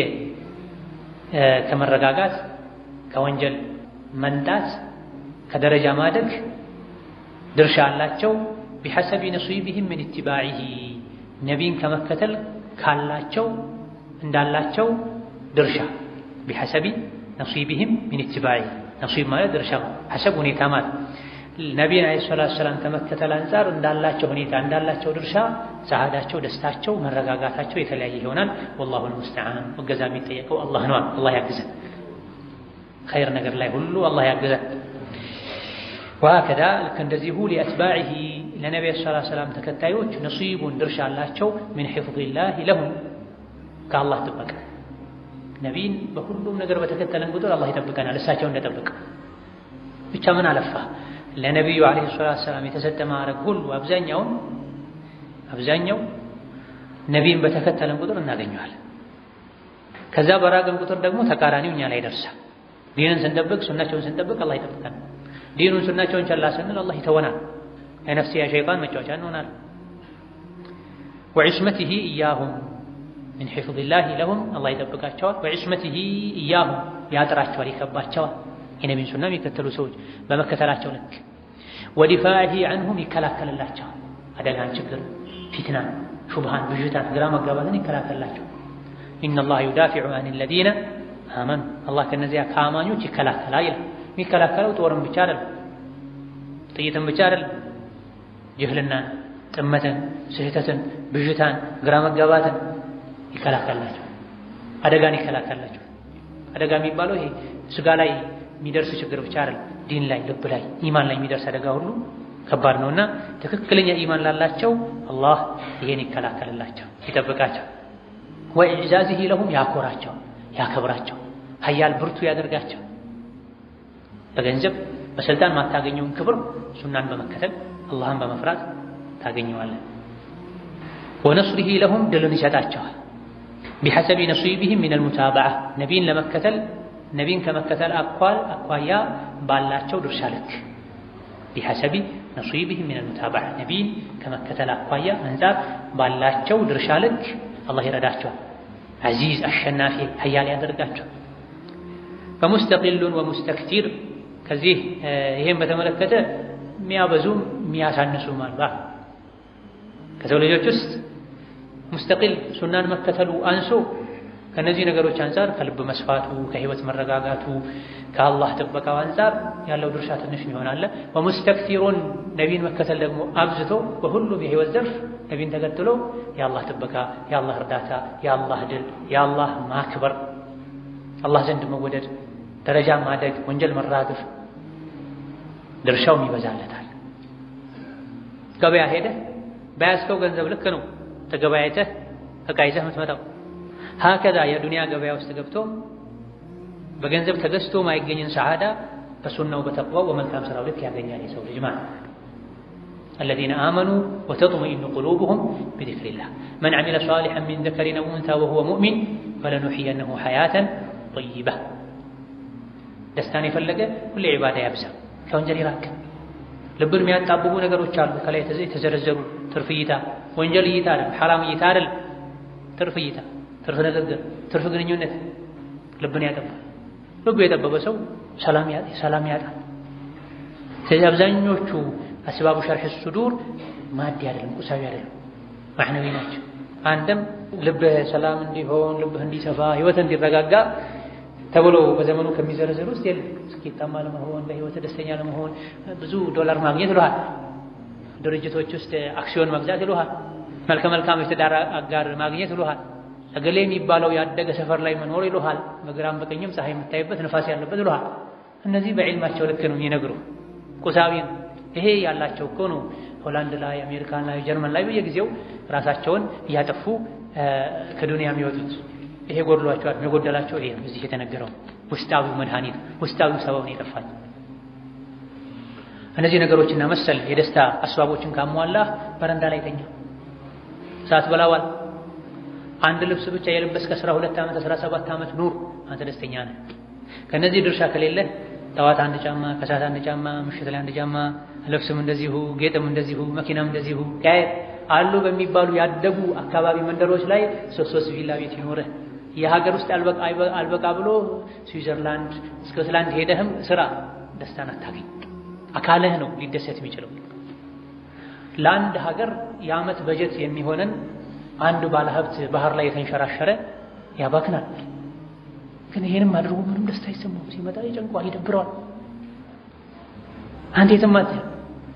ከመረጋጋት ከወንጀል መንጣት ከደረጃ ማደግ ድርሻ አላቸው። ቢሐሰቢ ነሲቢሂም ሚን ኢትባዒሂ ነቢይን ከመከተል ካላቸው እንዳላቸው ድርሻ ቢሐሰቢ ነሲቢሂም ሚን ኢትባዒሂ ነሲብ ማለት ድርሻ ሐሰብ ሁኔታ ማለት ነቢይን ዓለይሂ ሰላቱ ወሰላም ከመከተል አንፃር እንዳላቸው ሁኔታ እንዳላቸው ድርሻ ሰዓዳቸው፣ ደስታቸው፣ መረጋጋታቸው የተለያየ ይሆናል። ወላሁል ሙስተዓን እገዛ የሚጠየቀው አላህ ነው። አላህ ያግዘን፣ ኸይር ነገር ላይ ሁሉ አላህ ያግዘን። ወሀከዛ ልክ እንደዚሁ ሊአትባዒሂ ለነቢዩ ሰለላሁ ዐለይሂ ወሰለም ተከታዮች ነሲቡን ድርሻ አላቸው ሚን ሒፍዚላሂ ለሁም ከአላህ ጥበቃ። ነቢይን በሁሉም ነገር በተከተለን ቁጥር አላህ ይጠብቀናል፣ እሳቸው እንደጠበቀ ብቻ። ምን አለፋ ለነቢዩ ዓለይሂ ሰላቱ ወሰላም የተሰጠ ማዕረግ ሁሉ አብዛኛው ነቢይን በተከተለን ቁጥር እናገኘዋለን። ከዛ በራቅን ቁጥር ደግሞ ተቃራኒው እኛ ላይ ይደርሳል። ዲንን ስንጠብቅ ሱናቸውን ስንጠብቅ አላህ ይጠብቀናል። ዲኑን ሱናቸውን ቸላ ስንል አላህ ይተወናል። የነፍስ የሸይጣን መጫወቻ እንሆናለን። ወዕስመቲሂ ኢያሁም ሚን ሒፍዚላሂ ለሁም አላህ ይጠብቃቸዋል። ወዕስመቲሂ ኢያሁም ያጥራቸዋል፣ ይከባቸዋል። የነቢይን ሱና የሚከተሉ ሰዎች በመከተላቸው ልክ ወዲፋዒሂ ዐንሁም ይከላከልላቸዋል። አደጋን፣ ችግር፣ ፊትናን፣ ሹብሃን፣ ብዥታን፣ ግራ መጋባትን ይከላከልላቸዋል። ኢነላህ ዩዳፊዑ ዐን ለዚነ አመኑ አላህ ከነዚያ ከአማኞች ይከላከላል ይላል። የሚከላከለው ጦርን ብቻ አይደለም፣ ጥይትን ብቻ አይደለም፣ ጅህልናን፣ ጥመትን፣ ስህተትን፣ ብዥታን፣ ግራ መጋባትን ይከላከልላቸው፣ አደጋን ይከላከልላቸው። አደጋ የሚባለው ይሄ ስጋ ላይ የሚደርስ ችግር ብቻ አይደለም፣ ዲን ላይ፣ ልብ ላይ፣ ኢማን ላይ የሚደርስ አደጋ ሁሉ ከባድ ነውና ትክክለኛ ኢማን ላላቸው አላህ ይሄን ይከላከልላቸው፣ ይጠብቃቸው። ወኢዕዛዚሂ ለሁም ያኮራቸው፣ ያከብራቸው፣ ሀያል ብርቱ ያደርጋቸው። በገንዘብ በስልጣን ማታገኘውን ክብር ሱናን በመከተል አላህን በመፍራት ታገኘዋለን። ወነስሪሂ ለሁም ድልን ይሰጣቸዋል። ቢሐሰቢ ነሲቢሂም ሚነል ሙታበዓ ነቢይን ከመከተል አኳያ ባላቸው ድርሻ ልክ ቢሐሰቢ ነሲቢሂም ሚነል ሙታበዓ ነቢይን ከመከተል አኳያ አንፃር ባላቸው ድርሻ ልክ አላህ ይረዳቸዋል። ዐዚዝ አሸናፊ ሀያል ያደርጋቸው። ፈሙስተቂሉን ወሙስተክቲር ከዚህ ይሄን በተመለከተ የሚያበዙም የሚያሳንሱም አሉ። ከሰው ልጆች ውስጥ ሙስተቂል ሱናን መከተሉ አንሶ ከነዚህ ነገሮች አንፃር ከልብ መስፋቱ፣ ከህይወት መረጋጋቱ፣ ከአላህ ጥበቃው አንፃር ያለው ድርሻ ትንሽ ይሆናል። ወሙስተክቲሩን ነቢይን መከተል ደግሞ አብዝቶ በሁሉም የህይወት ዘርፍ ነቢይን ተከትሎ የአላህ ጥበቃ፣ የአላህ እርዳታ፣ የአላህ ድል፣ የአላህ ማክበር፣ አላህ ዘንድ መወደድ፣ ደረጃ ማደግ፣ ወንጀል መራገፍ ድርሻውም ይበዛለታል። ገበያ ሄደህ በያዝከው ገንዘብ ልክ ነው ተገበያይተህ ዕቃ ይዘህ የምትመጣው። ሀከዛ የዱንያ ገበያ ውስጥ ገብቶ በገንዘብ ተገዝቶ ማይገኝን ሰዓዳ በሱናው በተቅዋው በመልካም ስራው ልክ ያገኛል የሰው ልጅ ማለት ነው። الذين آمنوا وتطمئن قلوبهم بذكر الله من عمل صالحا من ذكر أو أنثى وهو مؤمن فلنحيينه حياة ጠይባ ደስታን የፈለገ ሁሌ ዒባዳ ያብዛ፣ ከወንጀል ይራቅ። ልብን የሚያጣብቡ ነገሮች አሉ ከላይ የተዘረዘሩ ትርፍ እይታ፣ ወንጀል እይታ አይደል፣ ሐራም እይታ አይደል፣ ትርፍ እይታ፣ ትርፍ ንግግር፣ ትርፍ ግንኙነት ልብን ያጠባል። ልቡ የጠበበ ሰው ሰላም ያጣል። ስለዚህ አብዛኞቹ አስባቡ ሸርሕ ሱዱር ማዲ አይደለም፣ ቁሳዊ አይደለም፣ ማዕነዊ ናቸው። አንድም ልብህ ሰላም እንዲሆን ልብህ እንዲሰፋ ህይወት እንዲረጋጋ ተብሎ በዘመኑ ከሚዘረዘሩ ውስጥ የለም። ስኬታማ ለመሆን በህይወት ደስተኛ ለመሆን ብዙ ዶላር ማግኘት ይሉሃል፣ ድርጅቶች ውስጥ አክሲዮን መግዛት ይሉሃል፣ መልካም የትዳር አጋር ማግኘት ይሉሃል፣ እገሌ የሚባለው ያደገ ሰፈር ላይ መኖር ይሉሃል፣ በግራም በቀኝም ፀሐይ የምታይበት ንፋስ ያለበት ይሉሃል። እነዚህ በዕልማቸው ልክ ነው የሚነግሩ፣ ቁሳዊ ነው። ይሄ ያላቸው እኮ ነው ሆላንድ ላይ፣ አሜሪካን ላይ፣ ጀርመን ላይ በየጊዜው ራሳቸውን እያጠፉ ከዱንያ የሚወጡት። ይሄ ጎድሏቸዋል። የጎደላቸው ይሄ ነው እዚህ የተነገረው ውስጣዊው መድኃኒት፣ ውስጣዊው ሰበብ ነው የጠፋኝ። እነዚህ ነገሮችና መሰል የደስታ አስባቦችን ካሟላህ በረንዳ ላይ ተኛ፣ ሳትበላዋል አንድ ልብስ ብቻ የለበስክ 12 ዓመት 17 ዓመት ኑር፣ አንተ ደስተኛ ነህ። ከነዚህ ድርሻ ከሌለህ ጠዋት አንድ ጫማ፣ ከሰዓት አንድ ጫማ፣ ምሽት ላይ አንድ ጫማ፣ ልብስም እንደዚሁ፣ ጌጥም እንደዚሁ፣ መኪናም እንደዚሁ አሉ በሚባሉ ያደጉ አካባቢ መንደሮች ላይ ሶስት ቪላ ቤት ይኖርህ። የሀገር ውስጥ አልበቃ ብሎ ስዊዘርላንድ፣ ስኮትላንድ ሄደህም ስራ ደስታን አታገኝ። አካልህ ነው ሊደሰት የሚችለው። ለአንድ ሀገር የዓመት በጀት የሚሆነን አንድ ባለሀብት ባህር ላይ የተንሸራሸረ ያባክናል። ግን ይሄንም አድርጎ ምንም ደስታ አይሰማውም። ሲመጣ ይጨንቀዋል፣ ይደብረዋል። አንተ የትማት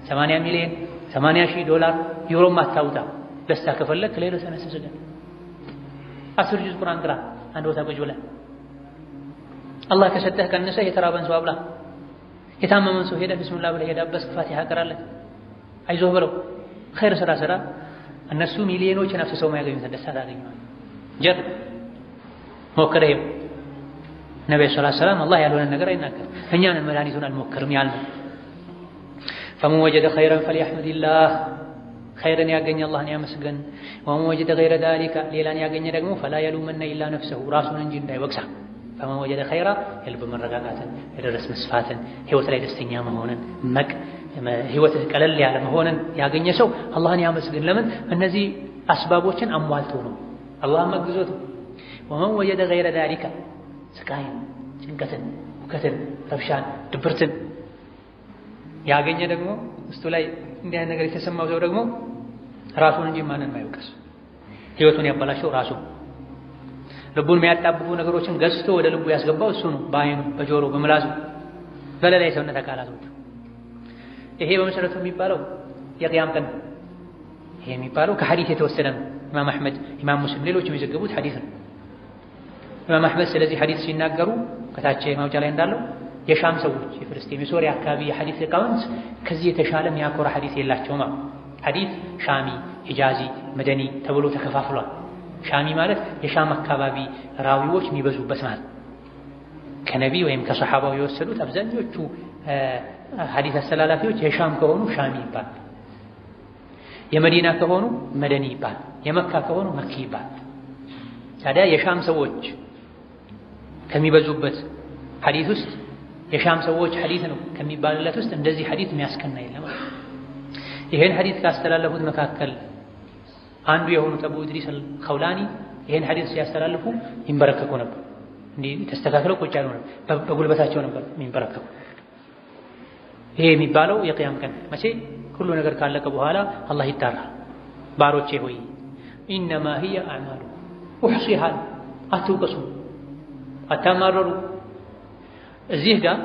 80 ሚሊዮን 80 ሺህ ዶላር ዩሮም አታውጣ። ደስታ ከፈለክ ሌላ ተነስ ስገድ፣ 10 ጁዝ ቁርአን ቅራ፣ አንድ ቦታ ቁጭ ብለህ አላህ ከሰጠህ ቀንሰህ የተራበን ሰው አብላ። የታመመን ሰው ሄደህ ቢስሚላህ ብለህ የዳበስክ ፋቲሃ ቅራለት፣ አይዞህ ብለው ኸይር ስራ። እነሱ ሚሊዮኖችን አፍስሰው የማያገኙትን ደስታ ታገኘዋለህ። ጀር ሞክረህ ነብዩ ሰለላሁ ዐለይሂ ወሰለም አላህ ያልሆነ ነገር አይናገርም። እኛን መድኃኒቱን አልሞክርም ያልነው። ፈመን ወጀደ ኸይረን ፈሊሐምድላህ፣ ኸይርን ያገኘ አላህን ያመስገን። ወመን ወጀደ ገይረ ዛሊከ፣ ሌላን ያገኘ ደግሞ ፈላ የሉመነ ኢላ ነፍሰሁ፣ ራሱን እንጂ እንዳይወቅሳ። ፈመን ወጀደ ኸይራ፣ የልብ መረጋጋትን፣ የደረስ መስፋትን፣ ህይወት ላይ ደስተኛ መሆንን፣ ህይወትህ ቀለል ያለ መሆንን ያገኘ ሰው አላህን ያመስግን። ለምን? እነዚህ አስባቦችን አሟልቶ ነው፣ አላህን መግዞት። ወመን ወጀደ ገይረ ዛሊከ፣ ስቃይን፣ ጭንቀትን፣ ሁከትን፣ ረብሻን፣ ድብርትን ያገኘ ደግሞ ውስጡ ላይ እንዲህ አይነት ነገር የተሰማው ሰው ደግሞ ራሱን እንጂ ማንን ማይወቅስ፣ ህይወቱን ያበላሸው ራሱ። ልቡን የሚያጣብቡ ነገሮችን ገዝቶ ወደ ልቡ ያስገባው እሱ ነው፣ በአይኑ፣ በጆሮ፣ በምላሱ፣ በሌላ የሰውነት አካላቶች። ይሄ በመሰረቱ የሚባለው የቂያም ቀን። ይሄ የሚባለው ከሐዲስ የተወሰደ ነው። ኢማም አህመድ፣ ኢማም ሙስሊም፣ ሌሎች የሚዘግቡት ሐዲስ ነው። ኢማም አህመድ ስለዚህ ሐዲስ ሲናገሩ ከታች ማውጫ ላይ እንዳለው የሻም ሰዎች፣ የፍልስጤም፣ የሶሪያ አካባቢ የሐዲስ ሊቃውንት ከዚህ የተሻለ የሚያኮራ ሐዲስ የላቸውም። ሐዲስ ሻሚ፣ ሂጃዚ፣ መደኒ ተብሎ ተከፋፍሏል። ሻሚ ማለት የሻም አካባቢ ራዊዎች የሚበዙበት ማለት ከነቢ ወይም ከሰሐባው የወሰዱት አብዛኞቹ ሐዲስ አስተላላፊዎች የሻም ከሆኑ ሻሚ ይባል፣ የመዲና ከሆኑ መደኒ ይባል፣ የመካ ከሆኑ መኪ ይባል። ታዲያ የሻም ሰዎች ከሚበዙበት ሐዲስ ውስጥ የሻም ሰዎች ሐዲስ ነው ከሚባልለት ውስጥ እንደዚህ ሐዲስ የሚያስቀና የለም። ይሄን ሐዲስ ካስተላለፉት መካከል አንዱ የሆኑት አቡ ኢድሪስ አልኸውላኒ ይሄን ሐዲስ ሲያስተላልፉ ይንበረከኩ ነበር። እንዲህ ተስተካክለው ቁጭ ያሉ ነበር፣ በጉልበታቸው ነበር የሚንበረከኩ። ይሄ የሚባለው የቂያም ቀን መቼ? ሁሉ ነገር ካለቀ በኋላ አላህ ይጣራል። ባሮቼ ሆይ ኢነማ ሂየ አዕማሉ ኡሕሲሃ፣ አትውቀሱ፣ አታማረሩ። እዚህ ጋር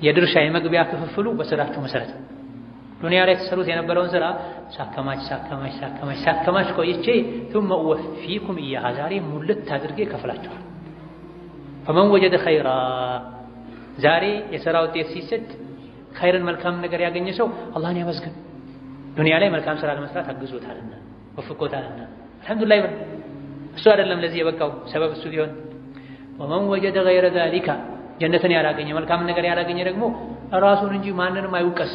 የድርሻ የመግቢያ ክፍፍሉ በስራችሁ መሰረት ዱንያ ላይ ተሰሩት የነበረውን ስራ ሳከማች ቆይቼ ثم أوفيكم إياها፣ ዛሬ ሙልት አድርጌ ከፍላችኋል። فمن وجد خيرا፣ ዛሬ የሥራ ውጤት ሲሰጥ ኸይርን መልካም ነገር ያገኘ ሰው አላህን ያመስግን። ዱንያ ላይ መልካም ስራ ለመስራት አግዞታልና ወፍቆታልና አልሐምዱሊላህ ይበል። እሱ አይደለም ለዚህ የበቃው ሰበብ እሱ ቢሆን። ومن وجد غير ذلك፣ ጀነትን ያላገኘ መልካም ነገር ያላገኘ ደግሞ ራሱን እንጂ ማንንም አይውቀስ፣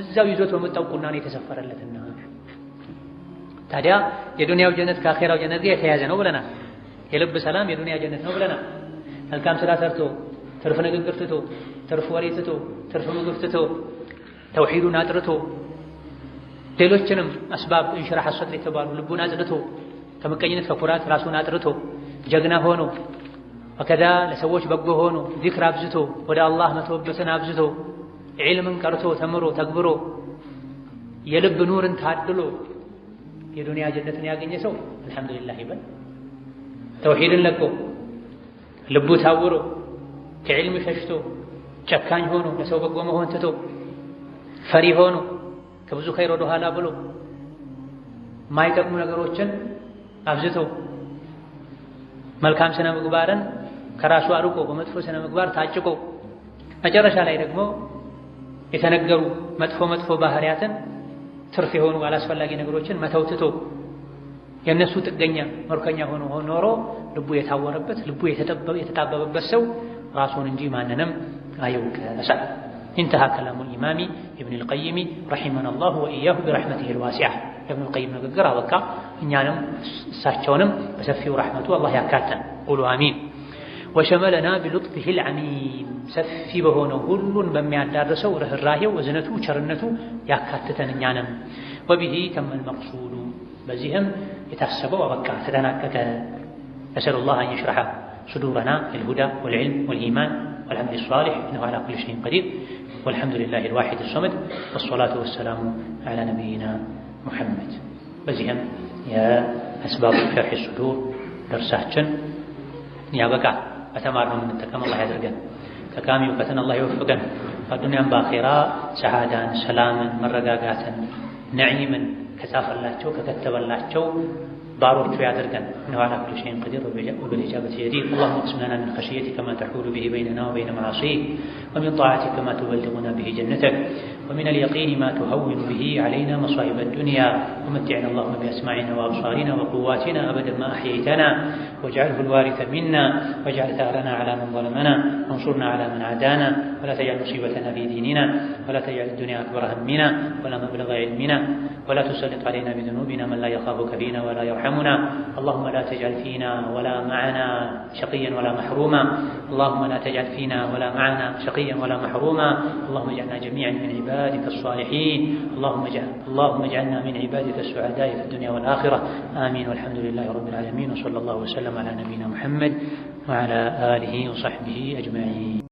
እዛው ይዞት በመጣው ቁና ነው የተሰፈረለትና። ታዲያ የዱንያው ጀነት ከአኺራው ጀነት ጋር የተያያዘ ነው ብለናል። የልብ ሰላም የዱንያ ጀነት ነው ብለናል። መልካም ስራ ሰርቶ ትርፍ ንግግር ትቶ ትርፍ ወሬ ትቶ ትርፍ ምግብ ትቶ ተውሂዱን አጥርቶ ሌሎችንም አስባብ እንሽራህ ሰድር የተባሉ ልቡን አጽድቶ ከምቀኝነት ከኩራት ራሱን አጥርቶ ጀግና ሆኖ ወከዛ ለሰዎች በጎ ሆኖ ዚክር አብዝቶ ወደ አላህ መተወበትን አብዝቶ ዒልምን ቀርቶ ተምሮ ተግብሮ የልብ ኑርን ታድሎ የዱንያ ጀነትን ያገኘ ሰው አልሐምዱሊላህ ይበል። ተውሂድን ለቆ ልቡ ታውሮ ከዕልም ሸሽቶ ጨካኝ ሆኖ ለሰው በጎ መሆን ትቶ ፈሪ ሆኖ ከብዙ ኸይር ወደ ኋላ ብሎ ማይጠቅሙ ነገሮችን አብዝቶ መልካም ስነ ምግባርን ከራሱ አርቆ በመጥፎ ስነ ምግባር ታጭቆ መጨረሻ ላይ ደግሞ የተነገሩ መጥፎ ባህሪያትን ትርፍ የሆኑ አላስፈላጊ ነገሮችን መተውትቶ የነሱ ጥገኛ መርከኛ ሆኖ ኖሮ ልቡ የታወረበት ልቡ የተጣበበበት ሰው ራሱን እንጂ ማንንም አይወቅስ። انتهى كلام الإمام ابن القيم رحمنا الله وإياه برحمته الواسعة. ابن القيم نقر وكا إننا ساتشونم بسفيه رحمته الله يكاتن قولوا آمين. وشملنا بلطفه العميم سفي بهونه كل بما يدرسه وره الراهي وزنته وشرنته يكاتتن إننا وبه تم المقصود بزهم يتحسبوا وبكى تتناكك. أسأل الله أن يشرح صدورنا الهدى والعلم والإيمان والعمل الصالح إنه على كل شيء قدير والحمد لله الواحد الصمد والصلاة والسلام على نبينا محمد. بزهم يا أسباب شرح الصدور درساتشن يا بقى أتمارنا من التكام الله يدرقن ككامي وقتنا الله يوفقن فالدنيا باخرة سعادة سلاما مرقاقاتا نعيما كتاف الله شو ككتب الله شو باروت في عدركن إنه على كل شيء قدير وبالإجابة جدير. اللهم اقسم لنا من خشيتك ما تحول به بيننا وبين معاصيك ومن طاعتك ما تبلغنا به جنتك ومن اليقين ما تهون به علينا مصائب الدنيا ومتعنا اللهم بأسماعنا وأبصارنا وقواتنا أبدا ما أحييتنا واجعله الوارث منا واجعل ثأرنا على من ظلمنا وانصرنا على من عادانا ولا تجعل مصيبتنا في ديننا ولا تجعل الدنيا أكبر همنا ولا مبلغ علمنا ولا تسلط علينا بذنوبنا من لا يخافك فينا ولا يرحمنا. اللهم لا تجعل فينا ولا معنا شقيا ولا محروما. اللهم لا تجعل فينا ولا معنا شقيا ولا محروما. اللهم اجعلنا جميعا من عبادك الصالحين. اللهم اجعلنا من عبادك السعداء في الدنيا والآخرة. آمين والحمد لله رب العالمين وصلى الله وسلم على نبينا محمد وعلى آله وصحبه أجمعين.